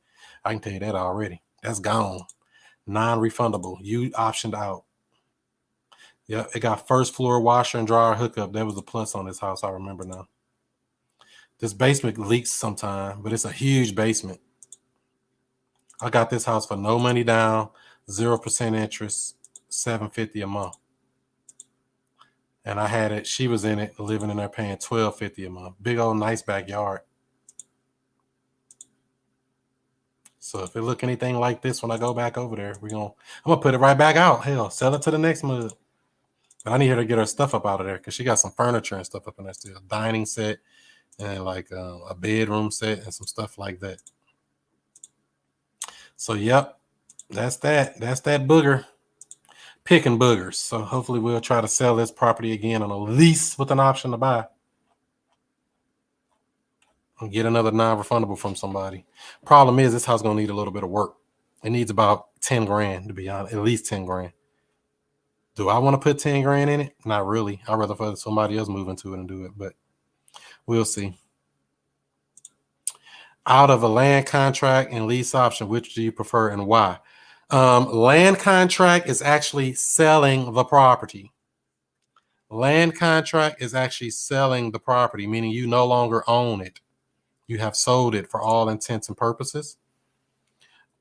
I can tell you that already. That's gone. Non-refundable. You optioned out. Yeah, it got first floor washer and dryer hookup. That was a plus on this house. I remember now. This basement leaks sometime, but it's a huge basement. I got this house for no money down, 0% interest, $750 a month. And I had it. She was in it, living in there, paying $1,250 a month. Big old nice backyard. So if it look anything like this when I go back over there, I'm gonna put it right back out. Hell, sell it to the next mug. But I need her to get her stuff up out of there because she got some furniture and stuff up in there still. Dining set and like a bedroom set and some stuff like that. So yep, that's that. That's that booger. Picking boogers. So hopefully we'll try to sell this property again on a lease with an option to buy. And get another non-refundable from somebody. Problem is this house gonna need a little bit of work. It needs about 10 grand to be honest, at least 10 grand. Do I want to put 10 grand in it? Not really. I'd rather for somebody else move into it and do it, but we'll see. Out of a land contract and lease option, which do you prefer and why? Land contract is actually selling the property. Land contract is actually selling the property, meaning you no longer own it. You have sold it for all intents and purposes.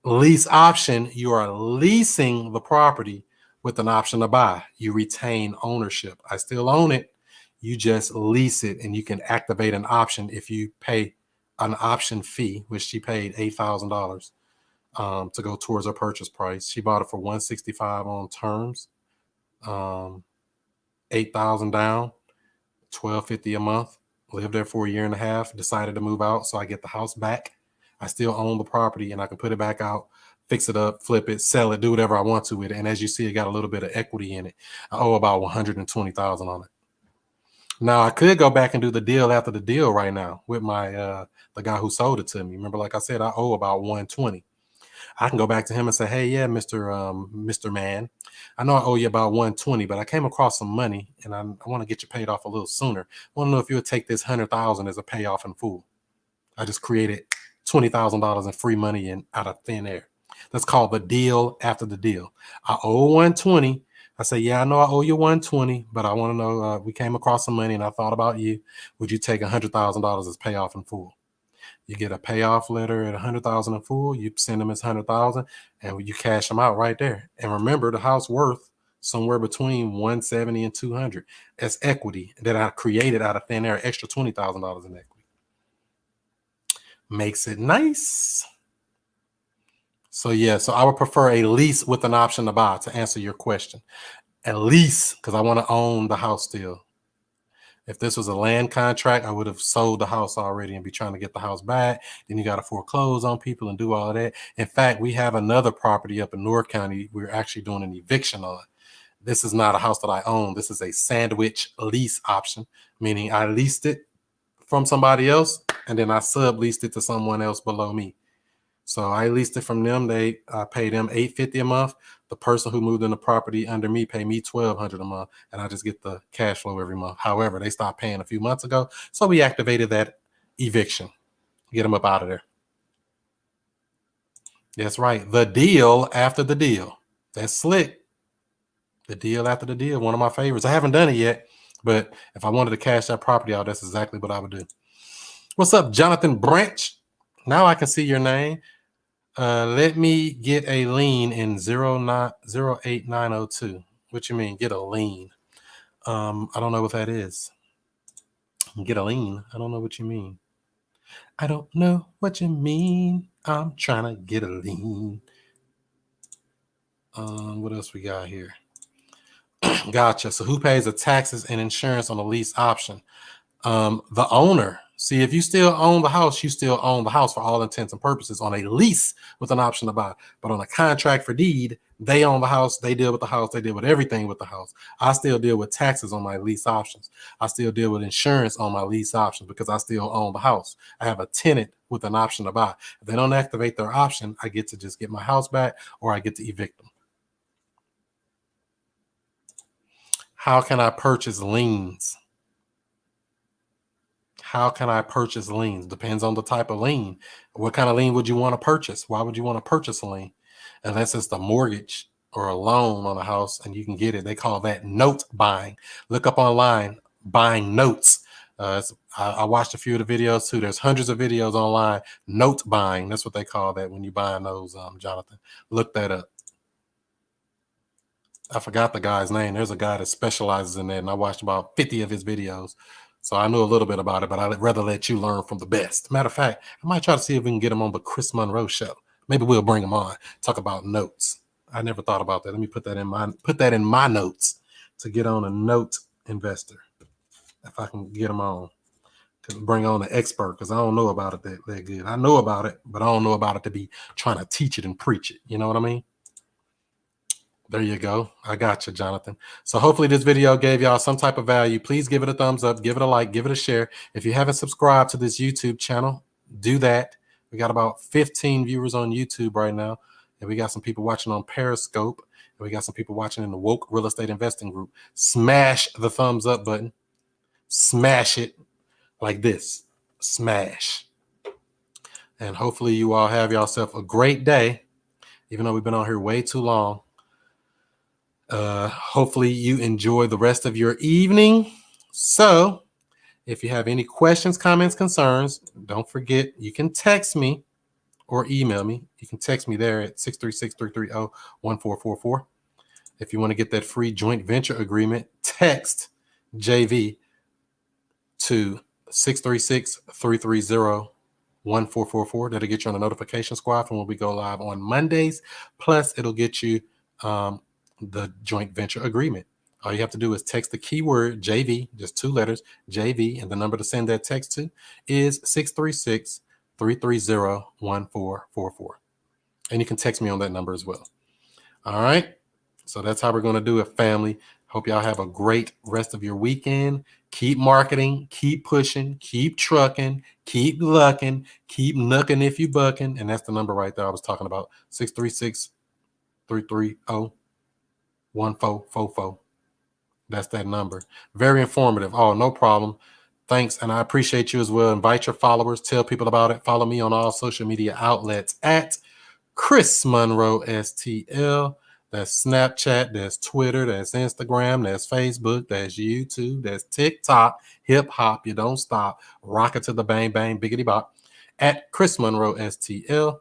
Lease option, you are leasing the property with an option to buy. You retain ownership. I still own it. You just lease it, and you can activate an option if you pay an option fee, which she paid $8,000 to go towards her purchase price. She bought it for $165 on terms, $8,000 down, $1,250 a month. Lived there for a year and a half. Decided to move out, so I get the house back. I still own the property, and I can put it back out, fix it up, flip it, sell it, do whatever I want to with it. And as you see, it got a little bit of equity in it. I owe about $120,000 on it. Now I could go back and do the deal after the deal right now with my the guy who sold it to me. Remember, like I said, I owe about $120. I can go back to him and say, hey, yeah, Mr. Man, I know I owe you about $120, but I came across some money and I want to get you paid off a little sooner. I want to know if you'll take this $100,000 as a payoff in full. I just created $20,000 in free money and out of thin air. That's called the deal after the deal. I owe $120. I say, yeah, I know I owe you $120, but I want to know, we came across some money and I thought about you. Would you take $100,000 as payoff in full? You get a payoff letter at $100,000 in full. You send them as $100,000, and you cash them out right there. And remember, the house worth somewhere between $170 and $200. That's equity that I created out of thin air. Extra $20,000 in equity makes it nice. So yeah, so I would prefer a lease with an option to buy to answer your question. A lease because I want to own the house still. If this was a land contract, I would have sold the house already and be trying to get the house back. Then you got to foreclose on people and do all of that. In fact, we have another property up in North County we're actually doing an eviction on. This is not a house that I own. This is a sandwich lease option, meaning I leased it from somebody else and then I subleased it to someone else below me. So I leased it from them. I pay them $850 a month. The person who moved in the property under me pay me $1,200 a month, and I just get the cash flow every month. However, they stopped paying a few months ago, so we activated that eviction. Get them up out of there. That's right. The deal after the deal. That's slick. The deal after the deal. One of my favorites. I haven't done it yet, but if I wanted to cash that property out, that's exactly what I would do. What's up, Jonathan Branch? Now I can see your name. Let me get a lien in 08902. What you mean, get a lien? I don't know what that is. Get a lien? I don't know what you mean. I don't know what you mean. I'm trying to get a lean. What else we got here? Gotcha. So who pays the taxes and insurance on the lease option? The owner. See, if you still own the house, you still own the house for all intents and purposes on a lease with an option to buy. But on a contract for deed, they own the house, they deal with the house, they deal with everything with the house. I still deal with taxes on my lease options. I still deal with insurance on my lease options because I still own the house. I have a tenant with an option to buy. If they don't activate their option, I get to just get my house back or I get to evict them. How can I purchase liens? How can I purchase liens? Depends on the type of lien. What kind of lien would you want to purchase? Why would you want to purchase a lien? Unless it's the mortgage or a loan on a house and you can get it. They call that note buying. Look up online, buying notes. I watched a few of the videos too. There's hundreds of videos online. Note buying. That's what they call that when you buy those, Jonathan. Look that up. I forgot the guy's name. There's a guy that specializes in that, and I watched about 50 of his videos. So I knew a little bit about it, but I'd rather let you learn from the best. Matter of fact, I might try to see if we can get him on the Chris Monroe show. Maybe we'll bring him on, talk about notes. I never thought about that. Let me put that in my notes to get on a note investor. If I can get him on, to bring on an expert, because I don't know about it that good. I know about it, but I don't know about it to be trying to teach it and preach it. You know what I mean? There you go. I got you, Jonathan. So hopefully this video gave y'all some type of value. Please give it a thumbs up, give it a like, give it a share. If you haven't subscribed to this YouTube channel, do that. We got about 15 viewers on YouTube right now. And we got some people watching on Periscope. And we got some people watching in the Woke Real Estate Investing group. Smash the thumbs up button. Smash it like this. Smash. And hopefully you all have yourself a great day, even though we've been on here way too long. Hopefully you enjoy the rest of your evening. So if you have any questions, comments, concerns, don't forget you can text me or email me. You can text me there at 636-330-1444. If you want to get that free joint venture agreement, text JV to 636-330-1444. That'll get you on the notification squad from when we go live on Mondays. Plus, it'll get you the joint venture agreement. All you have to do is text the keyword JV, just 2 letters, JV, and the number to send that text to is 636-330-1444. And you can text me on that number as well. All right. So that's how we're going to do it, family. Hope y'all have a great rest of your weekend. Keep marketing, keep pushing, keep trucking, keep lucking, keep knucking if you bucking. And that's the number right there I was talking about, 636-330-1444. That's that number. Very informative. Oh, no problem. Thanks. And I appreciate you as well. Invite your followers. Tell people about it. Follow me on all social media outlets at ChrisMonroeSTL. That's Snapchat. That's Twitter. That's Instagram. That's Facebook. That's YouTube. That's TikTok. Hip hop. You don't stop. Rock it to the bang bang biggity bop at ChrisMonroeSTL.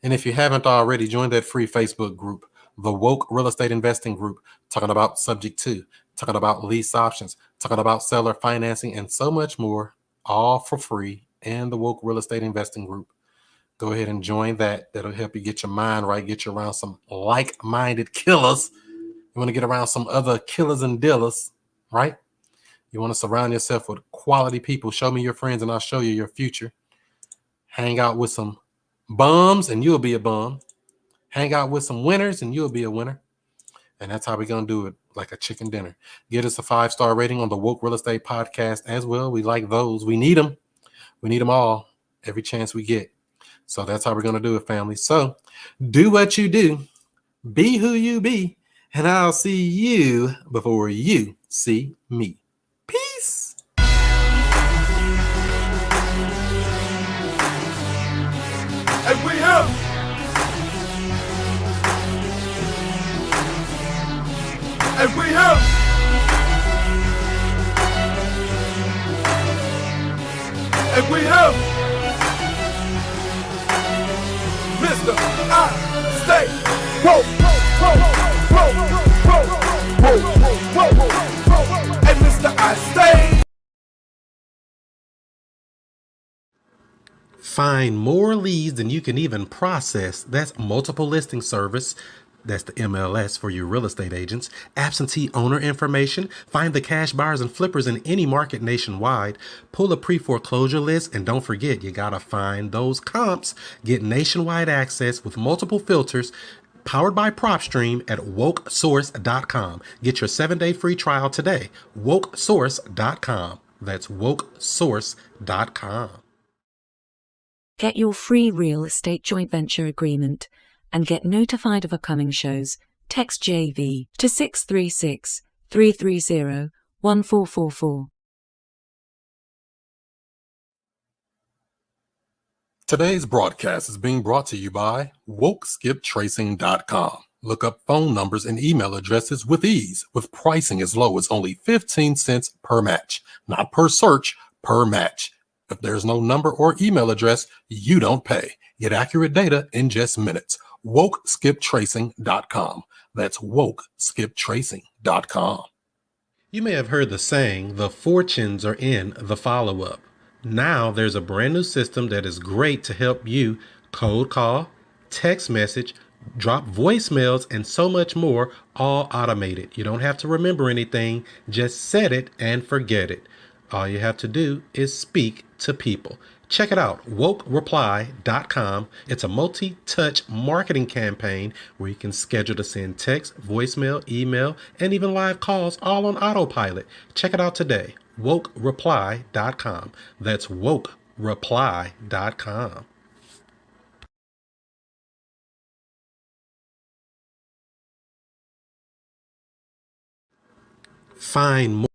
And if you haven't already, join that free Facebook group, the Woke Real Estate Investing Group, talking about Subject 2, talking about lease options, talking about seller financing, and so much more, all for free, and the Woke Real Estate Investing Group. Go ahead and join that. That'll help you get your mind right, get you around some like-minded killers. You want to get around some other killers and dealers, right? You want to surround yourself with quality people. Show me your friends, and I'll show you your future. Hang out with some bums, and you'll be a bum. Hang out with some winners and you'll be a winner. And that's how we're going to do it, like a chicken dinner. Get us a 5-star rating on the Woke Real Estate Podcast as well. We like those. We need them. We need them all every chance we get. So that's how we're going to do it, family. So do what you do. Be who you be. And I'll see you before you see me. Peace. And we have... And we have Mr. I Stay. Whoa, whoa, whoa, whoa, whoa, whoa, whoa, whoa, and Mr. I Stay. Find more leads than you can even process. That's multiple listing service. That's the MLS for you real estate agents. Absentee owner information. Find the cash buyers and flippers in any market nationwide. Pull a pre-foreclosure list. And don't forget, you gotta find those comps. Get nationwide access with multiple filters. Powered by PropStream at wokesource.com. Get your 7-day free trial today. wokesource.com. That's wokesource.com. Get your free real estate joint venture agreement and get notified of upcoming shows. Text JV to 636 330 1444. Today's broadcast is being brought to you by WokeSkipTracing.com. Look up phone numbers and email addresses with ease, with pricing as low as only 15 cents per match. Not per search, per match. If there's no number or email address, you don't pay. Get accurate data in just minutes. WokeSkipTracing.com. That's WokeSkipTracing.com. You may have heard the saying, the fortunes are in the follow-up. Now there's a brand new system that is great to help you cold call, text message, drop voicemails, and so much more, all automated. You don't have to remember anything. Just set it and forget it. All you have to do is speak to people. Check it out, wokereply.com. It's a multi-touch marketing campaign where you can schedule to send text, voicemail, email, and even live calls all on autopilot. Check it out today, wokereply.com. That's wokereply.com. Find more